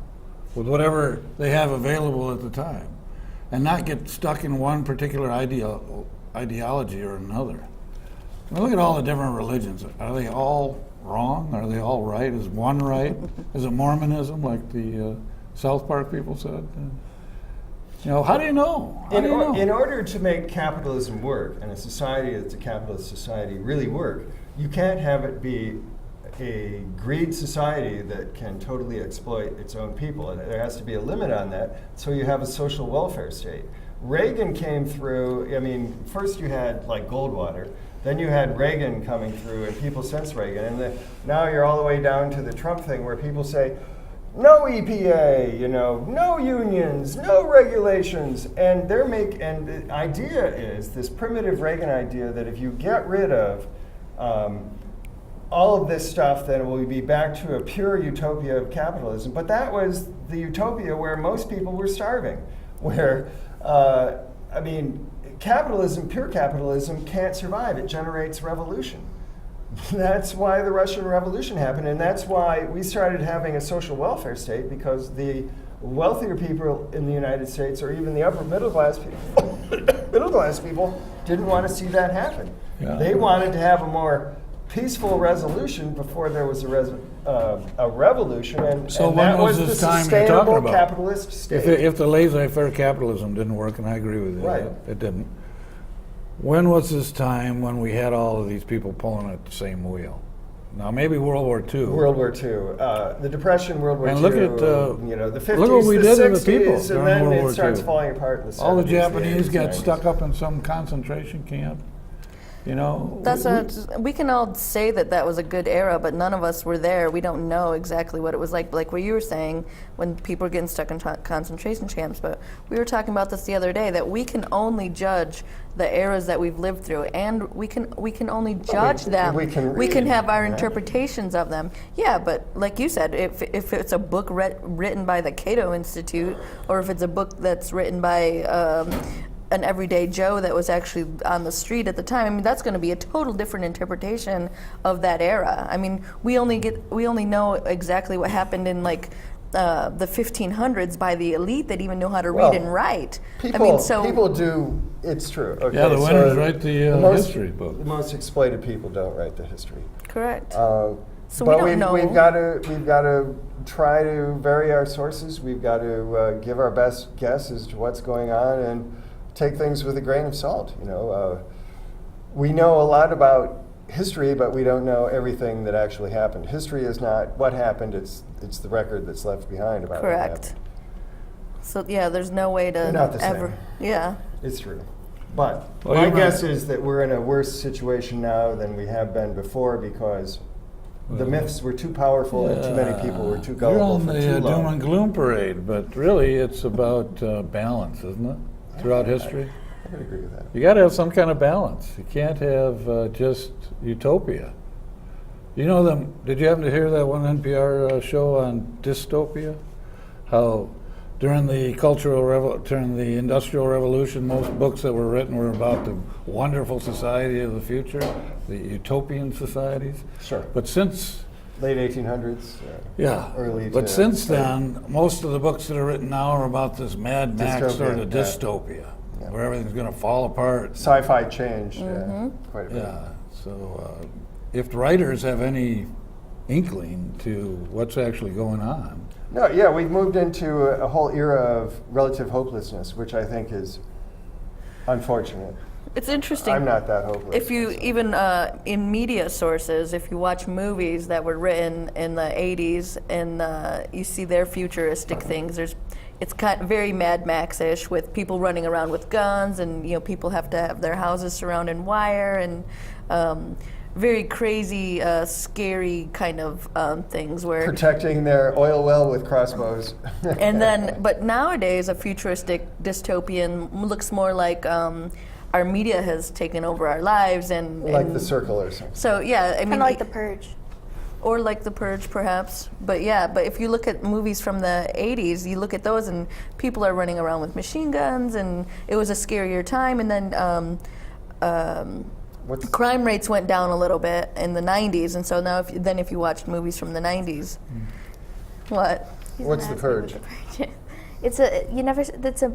Speaker 5: with whatever they have available at the time, and not get stuck in one particular ideology or another. I mean, look at all the different religions. Are they all wrong? Are they all right? Is one right? Is it Mormonism, like the South Park people said? You know, how do you know? How do you know?
Speaker 2: In order to make capitalism work, and a society that's a capitalist society really work, you can't have it be a greed society that can totally exploit its own people. And there has to be a limit on that, so you have a social welfare state. Reagan came through. I mean, first you had like Goldwater, then you had Reagan coming through, and people since Reagan, and now you're all the way down to the Trump thing, where people say, no EPA, no unions, no regulations, and the idea is this primitive Reagan idea that if you get rid of all of this stuff, then we'll be back to a pure utopia of capitalism. But that was the utopia where most people were starving, where, capitalism, pure capitalism, can't survive. It generates revolution. That's why the Russian Revolution happened, and that's why we started having a social welfare state, because the wealthier people in the United States, or even the upper middle class people, didn't want to see that happen.
Speaker 5: Yeah.
Speaker 2: They wanted to have a more peaceful resolution before there was a revolution, and
Speaker 5: So
Speaker 2: and
Speaker 5: when
Speaker 2: that
Speaker 5: was
Speaker 2: was
Speaker 5: this
Speaker 2: the
Speaker 5: time you're
Speaker 2: sustainable
Speaker 5: talking about?
Speaker 2: capitalist state.
Speaker 5: If the laissez-faire capitalism didn't work, and I agree with you,
Speaker 2: Right.
Speaker 5: it didn't. When was this time when we had all of these people pulling at the same wheel? Now, maybe World War II.
Speaker 2: World War II, the Depression, World War
Speaker 5: And
Speaker 2: II.
Speaker 5: look at,
Speaker 2: the 50s,
Speaker 5: look what we
Speaker 2: the
Speaker 5: did to
Speaker 2: 60s,
Speaker 5: the people
Speaker 2: and
Speaker 5: during
Speaker 2: then
Speaker 5: World
Speaker 2: it
Speaker 5: War
Speaker 2: starts
Speaker 5: II.
Speaker 2: falling apart in the 70s.
Speaker 5: All the
Speaker 2: 80s,
Speaker 5: Japanese got
Speaker 2: 90s.
Speaker 5: stuck up in some concentration camp.
Speaker 1: We can all say that was a good era, but none of us were there. We don't know exactly what it was like what you were saying, when people were getting stuck in concentration camps. But we were talking about this the other day, that we can only judge the eras that we've lived through, and we can only judge them.
Speaker 2: we can
Speaker 1: We can
Speaker 2: read,
Speaker 1: have our
Speaker 2: yeah.
Speaker 1: interpretations of them. Yeah, but like you said, if it's a book written by the Cato Institute, or if it's a book that's written by an everyday Joe that was actually on the street at the time, I mean, that's going to be a total different interpretation of that era. I mean, we only know exactly what happened in like the 1500s by the elite that even know how to read and write.
Speaker 2: People do. It's true. Okay,
Speaker 5: Yeah, the winners write the history book.
Speaker 2: The most exploited people don't write the history.
Speaker 1: Correct.
Speaker 2: So
Speaker 1: we don't know.
Speaker 2: We've got to try to vary our sources. We've got to give our best guess as to what's going on, and take things with a grain of salt. We know a lot about history, but we don't know everything that actually happened. History is not what happened; it's the record that's left behind about what
Speaker 1: Correct.
Speaker 2: happened.
Speaker 1: So yeah, there's no way to
Speaker 2: They're not the
Speaker 1: ever.
Speaker 2: same.
Speaker 1: Yeah.
Speaker 2: It's true. But
Speaker 5: Well,
Speaker 2: my
Speaker 5: you're
Speaker 2: guess is that we're in a worse situation now than we have been before, because the myths were too powerful and too many people were too
Speaker 5: You're
Speaker 2: gullible
Speaker 5: on
Speaker 2: for
Speaker 5: the
Speaker 2: too
Speaker 5: doom
Speaker 2: long.
Speaker 5: and gloom parade, but really it's about balance, isn't it? Throughout history.
Speaker 2: I would agree with that.
Speaker 5: You got to have some kind of balance. You can't have just utopia. You know them? Did you happen to hear that one NPR show on dystopia? How during the during the Industrial Revolution, most books that were written were about the wonderful society of the future, the utopian societies.
Speaker 2: Sure.
Speaker 5: But since
Speaker 2: Late 1800s.
Speaker 5: yeah,
Speaker 2: Early
Speaker 5: but
Speaker 2: to-
Speaker 5: since then, most of the books that are written now are about this Mad Max sort of
Speaker 2: Dystopia, yeah.
Speaker 5: dystopia,
Speaker 2: Yeah.
Speaker 5: where everything's going to fall apart.
Speaker 2: Sci-fi changed quite a bit.
Speaker 5: Yeah, so if the writers have any inkling to what's actually going on.
Speaker 2: No, yeah, we've moved into a whole era of relative hopelessness, which I think is unfortunate.
Speaker 1: It's interesting.
Speaker 2: I'm not that hopeless.
Speaker 1: If you even in media sources, if you watch movies that were written in the 80s and you see their futuristic things, it's kind of very Mad Max-ish, with people running around with guns, and people have to have their houses surrounded in wire, and very crazy, scary kind of things where.
Speaker 2: Protecting their oil well with crossbows.
Speaker 1: And then, but nowadays, a futuristic dystopian looks more like our media has taken over our lives, and
Speaker 2: Like The Circle or something.
Speaker 1: So yeah, I mean,
Speaker 3: Kind of like The Purge.
Speaker 1: or like The Purge, perhaps. But yeah, but if you look at movies from the 80s, you look at those, and people are running around with machine guns, and it was a scarier time. And then crime rates went down a little bit in the 90s, and so now if you watched movies from the 90s, what?
Speaker 2: What's The Purge?
Speaker 3: It's a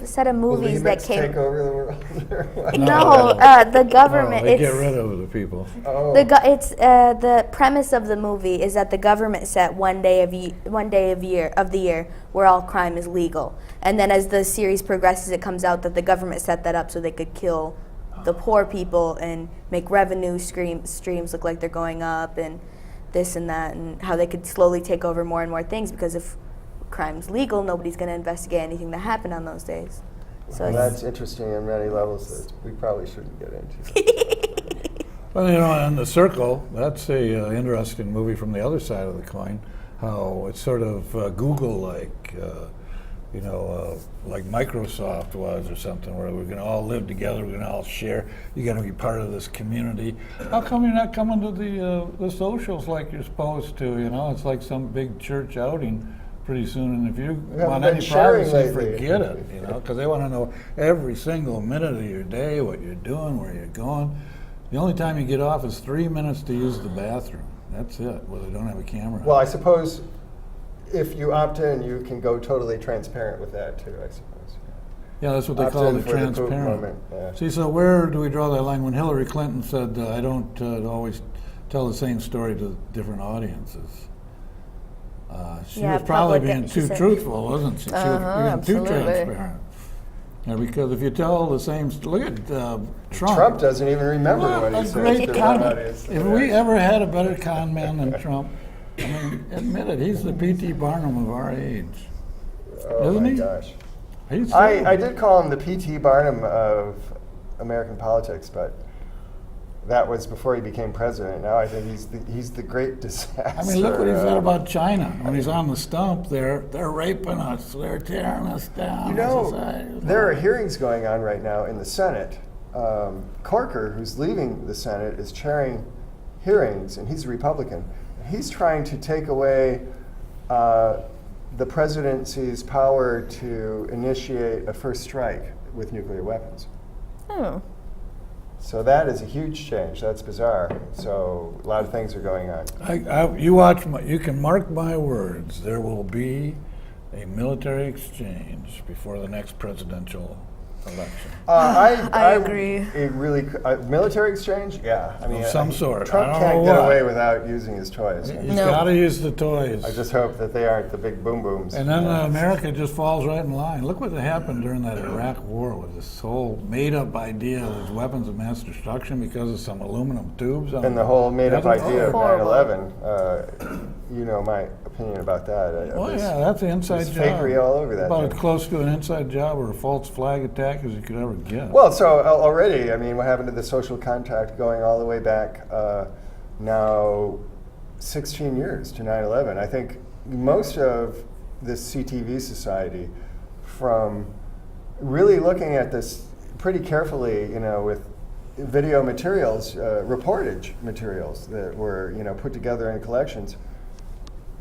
Speaker 3: set of movies that
Speaker 2: Lemurs
Speaker 3: came.
Speaker 2: take over the world?
Speaker 3: No, the government.
Speaker 5: They
Speaker 3: it's
Speaker 5: get rid of the people.
Speaker 2: Oh.
Speaker 3: the premise of the movie is that the government set one day of the year where all crime is legal, and then as the series progresses, it comes out that the government set that up so they could kill the poor people and make revenue streams look like they're going up, and this and that, and how they could slowly take over more and more things, because if crime's legal, nobody's going to investigate anything that happened on those days. So
Speaker 2: That's interesting on many levels that we probably shouldn't get into.
Speaker 5: Well, you know, in The Circle, that's a interesting movie from the other side of the coin, how it's sort of Google-like, you know, like Microsoft was or something, where we're going to all live together, we're going to all share, you got to be part of this community. How come you're not coming to the socials like you're supposed to, you know? It's like some big church outing pretty soon, and if you want
Speaker 2: been
Speaker 5: any
Speaker 2: sharing
Speaker 5: privacy,
Speaker 2: lately.
Speaker 5: forget it, you know, because they want to know every single minute of your day, what you're doing, where you're going. The only time you get off is 3 minutes to use the bathroom. That's it, where they don't have a camera.
Speaker 2: Well, I suppose if you opt in, you can go totally transparent with that too, I suppose.
Speaker 5: Yeah, that's what they
Speaker 2: Opt
Speaker 5: call
Speaker 2: in
Speaker 5: the
Speaker 2: for the poop
Speaker 5: transparent.
Speaker 2: moment, yeah.
Speaker 5: See, so where do we draw that line? When Hillary Clinton said, I don't always tell the same story to different audiences. She
Speaker 3: Yeah,
Speaker 5: was probably
Speaker 3: public-
Speaker 5: being
Speaker 3: she
Speaker 5: too
Speaker 3: said-
Speaker 5: truthful, wasn't she? She was being too
Speaker 1: absolutely.
Speaker 5: transparent. Yeah, because if you tell the same, look at Trump.
Speaker 2: Trump doesn't even remember
Speaker 5: Well,
Speaker 2: what he
Speaker 5: a
Speaker 2: said.
Speaker 5: great
Speaker 2: to
Speaker 5: con.
Speaker 2: the audience.
Speaker 5: If we ever had a better con man than Trump, I mean, admit it, he's the P.T. Barnum of our age.
Speaker 2: Oh
Speaker 5: Isn't
Speaker 2: my
Speaker 5: he?
Speaker 2: gosh.
Speaker 5: He's
Speaker 2: I did call him the P.T. Barnum of American politics, but that was before he became president. Now I think he's the great disaster.
Speaker 5: I mean, look what he said about China. When he's on the stump, they're raping us, they're tearing us down.
Speaker 2: You know,
Speaker 5: Society.
Speaker 2: there are hearings going on right now in the Senate. Corker, who's leaving the Senate, is chairing hearings, and he's a Republican. He's trying to take away the presidency's power to initiate a first strike with nuclear weapons.
Speaker 1: Oh.
Speaker 2: So that is a huge change. That's bizarre. So a lot of things are going on.
Speaker 5: You can mark my words. There will be a military exchange before the next presidential election.
Speaker 1: I agree.
Speaker 2: It really, military exchange? Yeah. I mean,
Speaker 5: Of some sort.
Speaker 2: Trump
Speaker 5: I don't
Speaker 2: can't
Speaker 5: know
Speaker 2: get
Speaker 5: what.
Speaker 2: away without using his toys.
Speaker 5: He's
Speaker 1: No.
Speaker 5: got to use the toys.
Speaker 2: I just hope that they aren't the big boom booms.
Speaker 5: And then America just falls right in line. Look what happened during that Iraq war with this whole made-up idea of weapons of mass destruction because of some aluminum tubes.
Speaker 2: And the whole made-up
Speaker 5: That's
Speaker 2: idea of
Speaker 1: horrible.
Speaker 2: 9/11, you know my opinion about that.
Speaker 5: Oh yeah, that's an inside
Speaker 2: there's
Speaker 5: job.
Speaker 2: fakery all over that
Speaker 5: About
Speaker 2: thing.
Speaker 5: as close to an inside job or a false flag attack as you could ever get.
Speaker 2: Well, so already, I mean, what happened to the social contract going all the way back now 16 years to 9/11? I think most of this CTV society, from really looking at this pretty carefully, you know, with video materials, reportage materials that were, you know, put together in collections.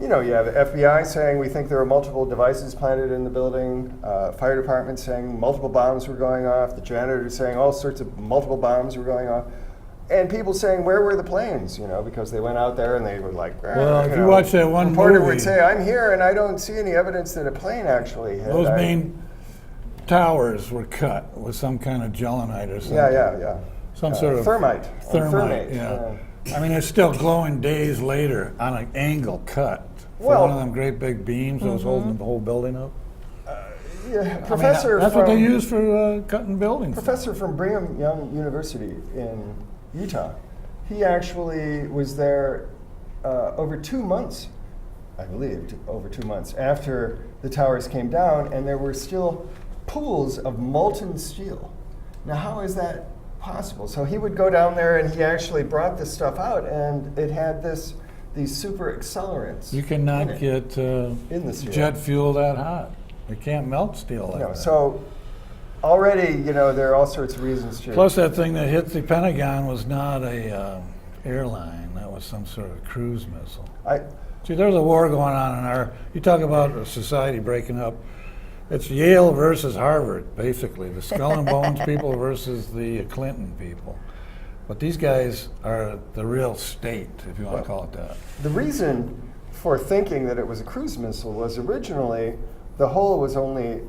Speaker 2: You know, you have the FBI saying we think there were multiple devices planted in the building, fire department saying multiple bombs were going off, the janitor saying all sorts of multiple bombs were going off, and people saying where were the planes, you know, because they went out there and they were like,
Speaker 5: Well, if you watch that one
Speaker 2: reporter
Speaker 5: movie-
Speaker 2: would say, I'm here and I don't see any evidence that a plane actually hit.
Speaker 5: Those main towers were cut with some kind of gelinite or something.
Speaker 2: Yeah.
Speaker 5: Some sort of
Speaker 2: thermite.
Speaker 5: Thermite, yeah. I mean, it's still glowing days later on an angle cut. For
Speaker 2: Well-
Speaker 5: one of them great big beams that was holding the whole building up.
Speaker 2: Yeah,
Speaker 5: I
Speaker 2: professor
Speaker 5: mean, that's
Speaker 2: from,
Speaker 5: what they use for cutting buildings.
Speaker 2: Professor from Brigham Young University in Utah. He actually was there over 2 months, I believe, over 2 months after the towers came down, and there were still pools of molten steel. Now, how is that possible? So he would go down there, and he actually brought this stuff out, and it had these super accelerants.
Speaker 5: You
Speaker 2: in
Speaker 5: cannot
Speaker 2: it.
Speaker 5: get
Speaker 2: In the steel.
Speaker 5: jet fuel that hot. You can't melt steel like
Speaker 2: No,
Speaker 5: that.
Speaker 2: so already, you know, there are all sorts of reasons to.
Speaker 5: Plus, that thing that hit the Pentagon was not a airline. That was some sort of cruise missile. See, there's a war going on in our. You talk about a society breaking up. It's Yale versus Harvard, basically. The Skull and Bones people versus the Clinton people. But these guys are the real state, if you want to call it that.
Speaker 2: The reason for thinking that it was a cruise missile was originally the hole was only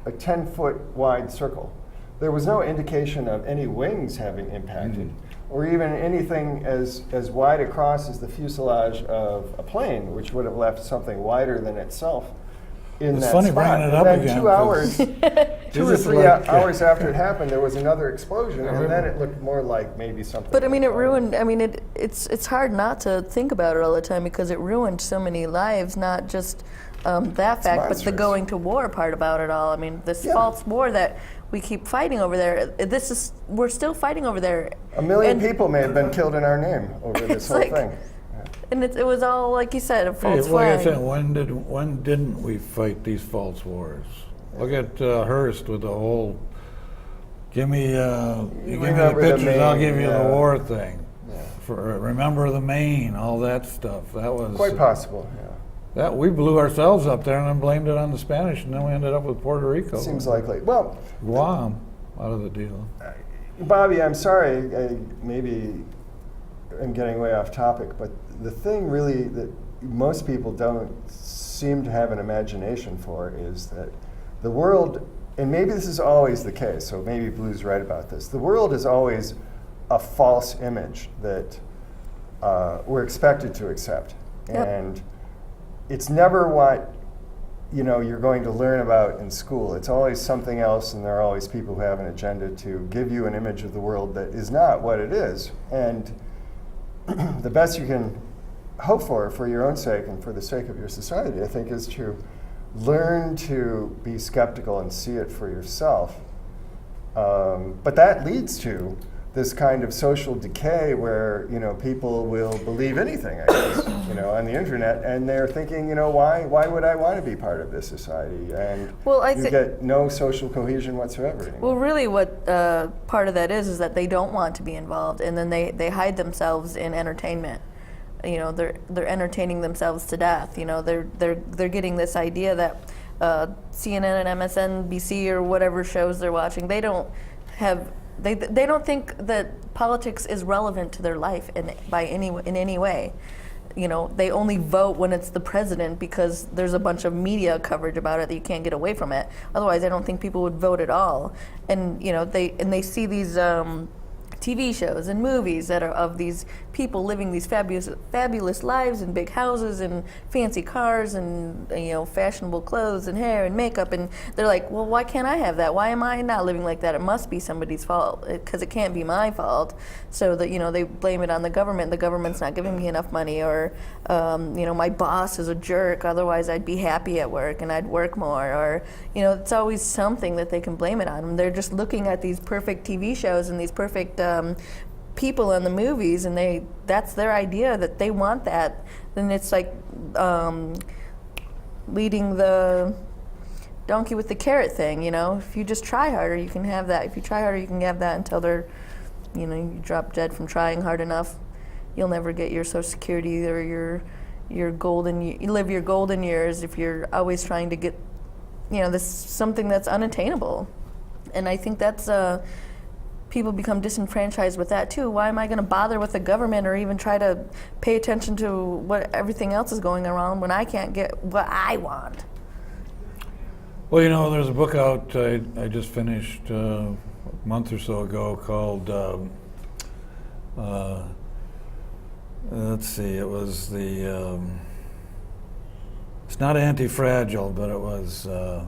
Speaker 2: a 10-foot wide circle. There was no indication of any wings having impacted, or even anything as wide across as the fuselage of a plane, which would have left something wider than itself in
Speaker 5: It's
Speaker 2: that
Speaker 5: funny
Speaker 2: spot.
Speaker 5: bringing it
Speaker 2: And
Speaker 5: up
Speaker 2: then
Speaker 5: again,
Speaker 2: 2 hours, 2 or
Speaker 5: This is
Speaker 2: 3
Speaker 5: like-
Speaker 2: hours after it happened, there was another explosion, and then it looked more like maybe something.
Speaker 1: But I mean, it ruined. I mean, it's hard not to think about it all the time because it ruined so many lives. Not just that fact, but the
Speaker 2: monstrous.
Speaker 1: going to war part about it all. I mean, this
Speaker 2: Yeah.
Speaker 1: false war that we keep fighting over there. We're still fighting over there.
Speaker 2: 1 million
Speaker 1: And
Speaker 2: people may have been killed in our name over this
Speaker 1: It's
Speaker 2: whole
Speaker 1: like-
Speaker 2: thing.
Speaker 1: And it was all, like you said, a
Speaker 5: Hey,
Speaker 1: false
Speaker 5: like I
Speaker 1: flag.
Speaker 5: said, when didn't we fight these false wars? Look at Hearst with the whole, you give me the
Speaker 2: remember the
Speaker 5: pictures, I'll
Speaker 2: Maine,
Speaker 5: give you the
Speaker 2: yeah.
Speaker 5: war thing.
Speaker 2: Yeah.
Speaker 5: Remember the Maine, all that stuff. That was
Speaker 2: Quite possible, yeah.
Speaker 5: that we blew ourselves up there and then blamed it on the Spanish, and then we ended up with Puerto Rico.
Speaker 2: Seems likely. Well,
Speaker 5: Guam out of the deal.
Speaker 2: Bobby, I'm sorry, maybe I'm getting way off topic, but the thing really that most people don't seem to have an imagination for is that the world, and maybe this is always the case, so maybe Blue's right about this, the world is always a false image that we're expected to accept.
Speaker 1: Yep.
Speaker 2: And it's never what you're going to learn about in school. It's always something else, and there are always people who have an agenda to give you an image of the world that is not what it is. And the best you can hope for your own sake and for the sake of your society, I think, is to learn to be skeptical and see it for yourself. But that leads to this kind of social decay where people will believe anything, I guess, on the internet, and they're thinking, why would I want to be part of this society? And you get no social cohesion whatsoever anymore.
Speaker 1: Well, really, what part of that is that they don't want to be involved, and then they hide themselves in entertainment. They're entertaining themselves to death. They're getting this idea that CNN and MSNBC or whatever shows they're watching, they don't think that politics is relevant to their life in any way. They only vote when it's the president because there's a bunch of media coverage about it that you can't get away from it. Otherwise, I don't think people would vote at all. And they see these TV shows and movies that are of these people living these fabulous lives in big houses and fancy cars and fashionable clothes and hair and makeup, and they're like, well, why can't I have that? Why am I not living like that? It must be somebody's fault because it can't be my fault. So that they blame it on the government. The government's not giving me enough money, or my boss is a jerk. Otherwise, I'd be happy at work and I'd work more. Or it's always something that they can blame it on. And they're just looking at these perfect TV shows and these perfect people in the movies, and that's their idea that they want that. Then it's like leading the donkey with the carrot thing. If you just try harder, you can have that. If you try harder, you can have that until you drop dead from trying hard enough. You'll never get your Social Security or your golden. You live your golden years if you're always trying to get this something that's unattainable. And I think that's people become disenfranchised with that too. Why am I going to bother with the government or even try to pay attention to what everything else is going around when I can't get what I want?
Speaker 5: Well, there's a book out I just finished a month or so ago called, let's see, it was it's not Anti-Fragile, but it was a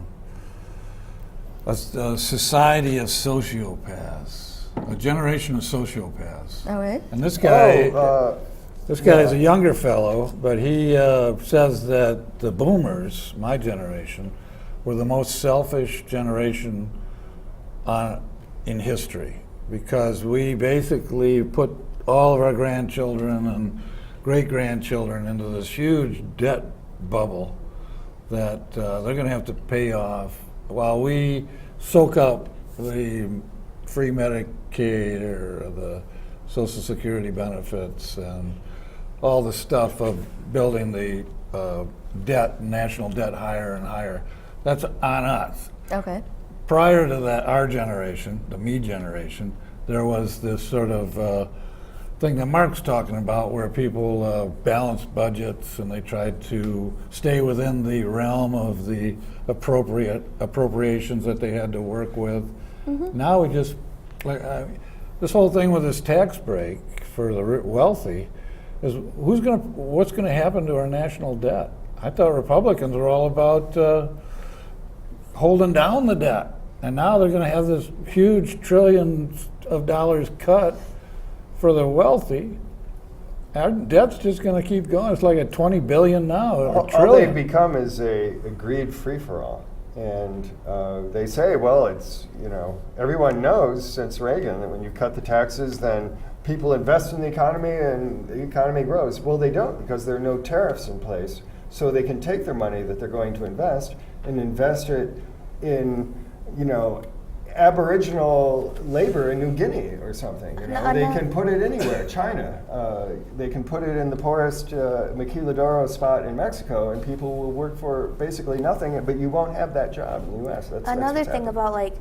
Speaker 5: society of sociopaths. A generation of sociopaths.
Speaker 1: All right.
Speaker 5: And this guy, is a younger fellow, but he says that the boomers, my generation, were the most selfish generation in history, because we basically put all of our grandchildren and great-grandchildren into this huge debt bubble that they're going to have to pay off while we soak up the free Medicaid or the Social Security benefits and all the stuff of building the national debt higher and higher. That's on us.
Speaker 1: Okay.
Speaker 5: Prior to that, our generation, the me generation, there was this sort of thing that Mark's talking about, where people balanced budgets and they tried to stay within the realm of the appropriations that they had to work with. Mm-hmm. Now we just, this whole thing with this tax break for the wealthy is what's going to happen to our national debt? I thought Republicans were all about holding down the debt, and now they're going to have this huge trillions of dollars cut for the wealthy. Our debt's just going to keep going. It's like at $20 billion now.
Speaker 2: All they've become is a greed free-for-all. And they say, well, it's, everyone knows since Reagan that when you cut the taxes, then people invest in the economy and the economy grows. Well, they don't, because there are no tariffs in place. So they can take their money that they're going to invest and invest it in, Aboriginal labor in New Guinea or something. They can put it anywhere. China, they can put it in the poorest maquiladora spot in Mexico, and people will work for basically nothing. But you won't have that job in the U.S.
Speaker 3: Another thing about like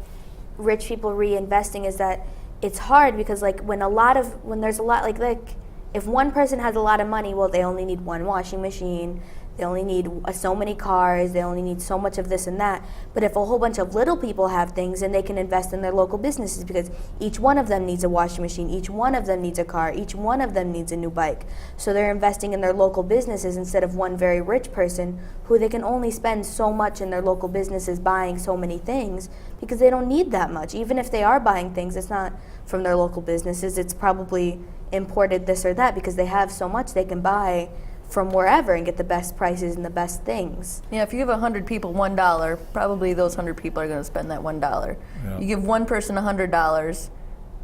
Speaker 3: rich people reinvesting is that it's hard because like when there's a lot like if one person has a lot of money, well, they only need one washing machine. They only need so many cars, they only need so much of this and that. But if a whole bunch of little people have things, then they can invest in their local businesses because each one of them needs a washing machine, each one of them needs a car, each one of them needs a new bike. So they're investing in their local businesses instead of one very rich person who they can only spend so much in their local businesses buying so many things because they don't need that much. Even if they are buying things, it's not from their local businesses, it's probably imported this or that because they have so much they can buy from wherever and get the best prices and the best things.
Speaker 1: Yeah, if you give 100 people $1, probably those 100 people are going to spend that $1.
Speaker 5: Yeah.
Speaker 1: You give one person $100,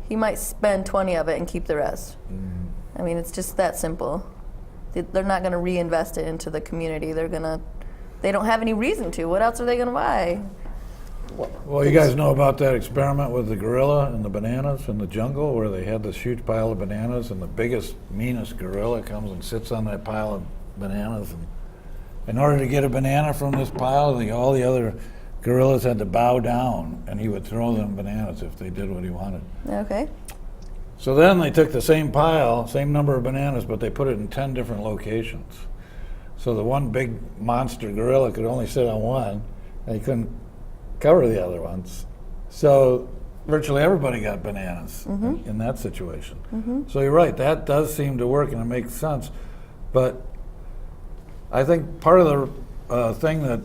Speaker 1: he might spend 20 of it and keep the rest. I mean, it's just that simple. They're not going to reinvest it into the community. They don't have any reason to. What else are they going to buy?
Speaker 5: Well, you guys know about that experiment with the gorilla and the bananas in the jungle where they had this huge pile of bananas and the biggest, meanest gorilla comes and sits on that pile of bananas. And in order to get a banana from this pile, all the other gorillas had to bow down and he would throw them bananas if they did what he wanted.
Speaker 1: Okay.
Speaker 5: So then they took the same pile, same number of bananas, but they put it in 10 different locations. So the one big monster gorilla could only sit on one and he couldn't cover the other ones. So virtually everybody got bananas in that situation. So you're right, that does seem to work and it makes sense. But I think part of the thing that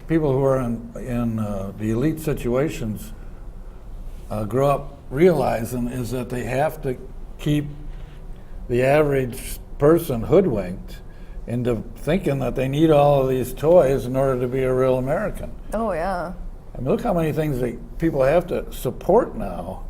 Speaker 5: people who are in the elite situations grow up realizing is that they have to keep the average person hoodwinked into thinking that they need all of these toys in order to be a real American.
Speaker 1: Oh, yeah.
Speaker 5: I mean, look how many things people have to support now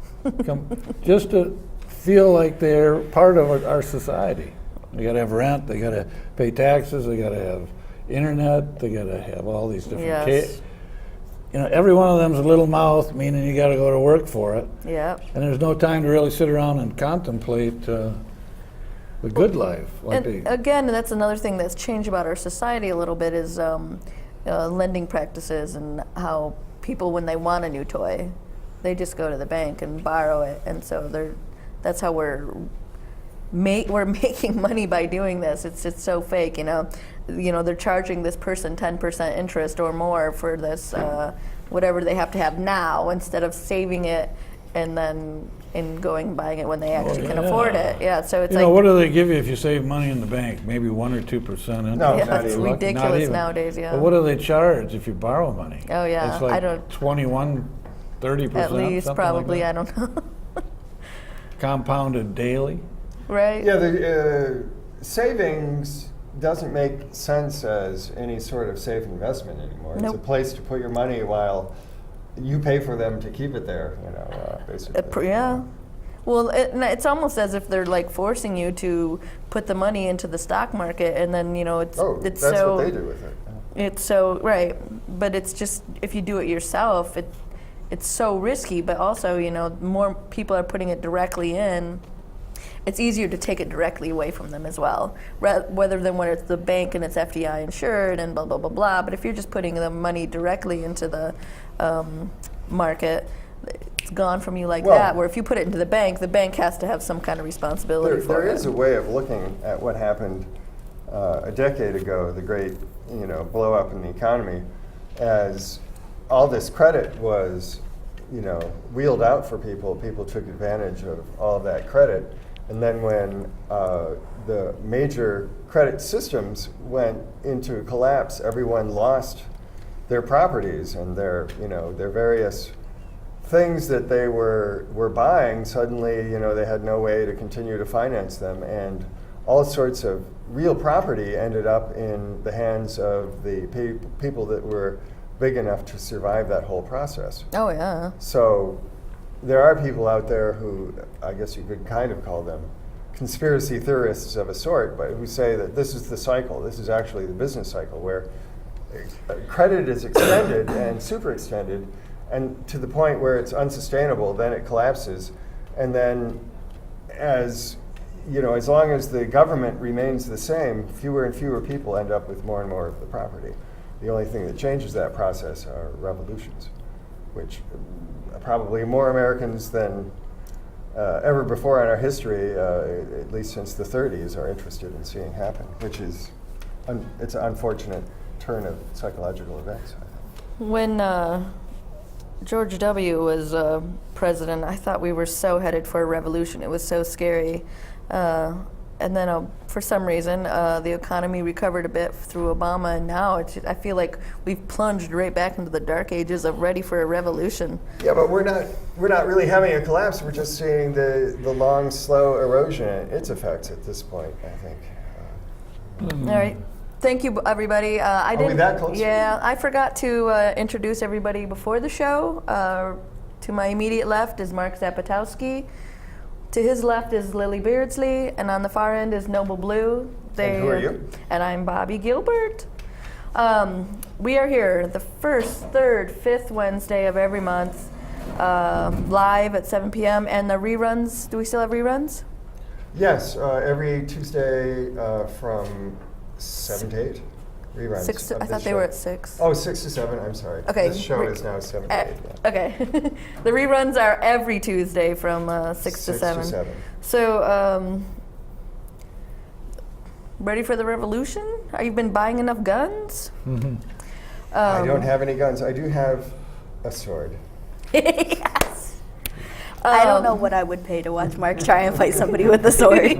Speaker 5: just to feel like they're part of our society. They got to have rent, they got to pay taxes, they got to have internet, they got to have all these different
Speaker 1: Yes.
Speaker 5: every one of them's a little mouth, meaning you got to go to work for it.
Speaker 1: Yeah.
Speaker 5: And there's no time to really sit around and contemplate the good life.
Speaker 1: And again, that's another thing that's changed about our society a little bit is lending practices and how people, when they want a new toy, they just go to the bank and borrow it, and so that's how we're making money by doing this. It's so fake, they're charging this person 10% interest or more for this whatever they have to have now instead of saving it and then going and buying it when they actually can afford it. Yeah, so it's
Speaker 5: what do they give you if you save money in the bank? Maybe 1 or 2% interest.
Speaker 2: No,
Speaker 1: yeah,
Speaker 2: not
Speaker 1: it's
Speaker 2: even.
Speaker 1: ridiculous nowadays. Yeah.
Speaker 5: But what do they charge if you borrow money?
Speaker 1: Oh yeah,
Speaker 5: It's like
Speaker 1: I don't.
Speaker 5: 21, 30%.
Speaker 1: At least
Speaker 5: something
Speaker 1: probably,
Speaker 5: like
Speaker 1: I don't know.
Speaker 5: Compounded daily.
Speaker 1: Right.
Speaker 2: Yeah, the savings doesn't make sense as any sort of safe investment anymore. It's a
Speaker 1: Nope.
Speaker 2: place to put your money while you pay for them to keep it there, basically.
Speaker 1: Yeah. Well, it's almost as if they're like forcing you to put the money into the stock market, and then it's
Speaker 2: That's
Speaker 1: so
Speaker 2: what they do with it.
Speaker 1: it's so right. But it's just if you do it yourself, it's so risky. But also, more people are putting it directly in. It's easier to take it directly away from them as well, rather than when it's the bank and it's FDI insured and blah blah blah blah. But if you're just putting the money directly into the market, it's gone from you like that. Where if you put it into the bank has to have some kind of responsibility for it.
Speaker 2: There is a way of looking at what happened a decade ago, the great blow up in the economy, as all this credit was wheeled out for people. People took advantage of all of that credit. And then when the major credit systems went into collapse, everyone lost their properties and their various things that they were buying. Suddenly, they had no way to continue to finance them, and all sorts of real property ended up in the hands of the people that were big enough to survive that whole process.
Speaker 1: Oh, yeah.
Speaker 2: So there are people out there who, I guess you could kind of call them conspiracy theorists of a sort, but who say that this is the cycle. This is actually the business cycle where credit is extended and super extended, and to the point where it's unsustainable, then it collapses. And then as long as the government remains the same, fewer and fewer people end up with more and more of the property. The only thing that changes that process are revolutions, which probably more Americans than ever before in our history, at least since the 30s, are interested in seeing happen, which is it's an unfortunate turn of psychological events, I think.
Speaker 1: When George W. was president, I thought we were so headed for a revolution. It was so scary. And then for some reason, the economy recovered a bit through Obama, and now I feel like we've plunged right back into the dark ages of ready for a revolution.
Speaker 2: Yeah, but we're not really having a collapse. We're just seeing the long, slow erosion and its effects at this point, I think.
Speaker 1: All right. Thank you, everybody.
Speaker 2: Are we that close?
Speaker 1: Yeah, I forgot to introduce everybody before the show. To my immediate left is Mark Zapatowski. To his left is Lily Beardsley, and on the far end is Noble Blue.
Speaker 2: And who are you?
Speaker 1: And I'm Bobby Gilbert. We are here the first, third, fifth Wednesday of every month, live at 7 p.m. And the reruns, do we still have reruns?
Speaker 2: Yes, every Tuesday from 7 to 8. Reruns.
Speaker 1: I thought they were at 6.
Speaker 2: Oh, 6 to 7, I'm sorry.
Speaker 1: Okay.
Speaker 2: This show is now 7 to 8. Yeah.
Speaker 1: Okay. The reruns are every Tuesday from 6 to 7.
Speaker 2: 6 to 7.
Speaker 1: So, ready for the revolution? Are you been buying enough guns?
Speaker 5: Mm-hmm.
Speaker 2: I don't have any guns. I do have a sword.
Speaker 3: Yes. I don't know what I would pay to watch Mark try and fight somebody with a sword.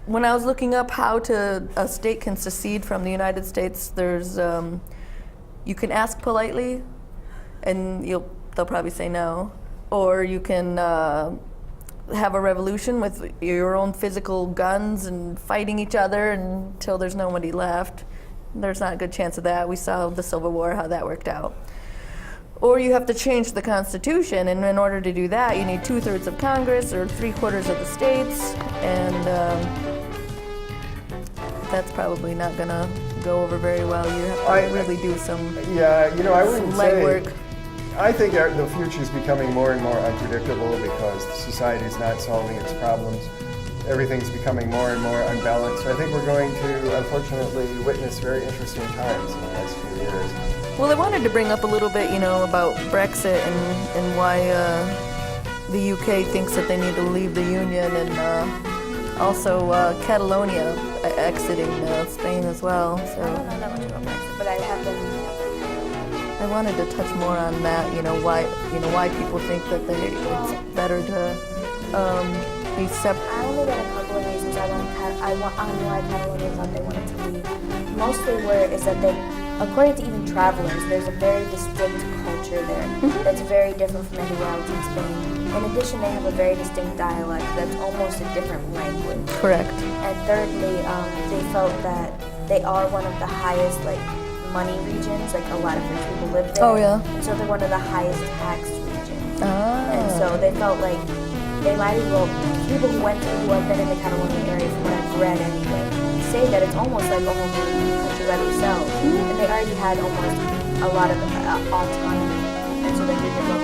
Speaker 1: When I was looking up how a state can secede from the United States, there's you can ask politely, and they'll probably say no, or you can have a revolution with your own physical guns and fighting each other until there's nobody left. There's not a good chance of that. We saw the Civil War, how that worked out. Or you have to change the Constitution, and in order to do that, you need 2/3 of Congress or 3/4 of the states, and that's probably not going to go over very well. You have to really do some
Speaker 2: I wouldn't
Speaker 1: legwork.
Speaker 2: I think the future is becoming more and more unpredictable because society is not solving its problems. Everything's becoming more and more unbalanced. So I think we're going to, unfortunately, witness very interesting times in the next few years.
Speaker 1: Well, I wanted to bring up a little bit, about Brexit and why the UK thinks that they need to leave the Union, and also Catalonia exiting Spain as well. So
Speaker 3: I don't know that much about Brexit, but I have been.
Speaker 1: I wanted to touch more on that. Why people think that it's better to be separate.
Speaker 3: I only got a couple of reasons on why Catalonia thought they wanted to leave. Mostly is that they, according to even travelers, there's a very distinct culture there that's very different from anywhere else in Spain. In addition, they have a very distinct dialect that's almost a different language.
Speaker 1: Correct.
Speaker 3: And thirdly, they felt that they are one of the highest money regions. A lot of rich people live there.
Speaker 1: Oh, yeah.
Speaker 3: And so they're one of the highest taxed regions.
Speaker 1: Ah.
Speaker 3: And so they felt like they might as well, people who have been in the Catalonia area, from what I've read anyway, say that it's almost like a whole new country by themselves. And they already had almost a lot of autonomy. And so they didn't go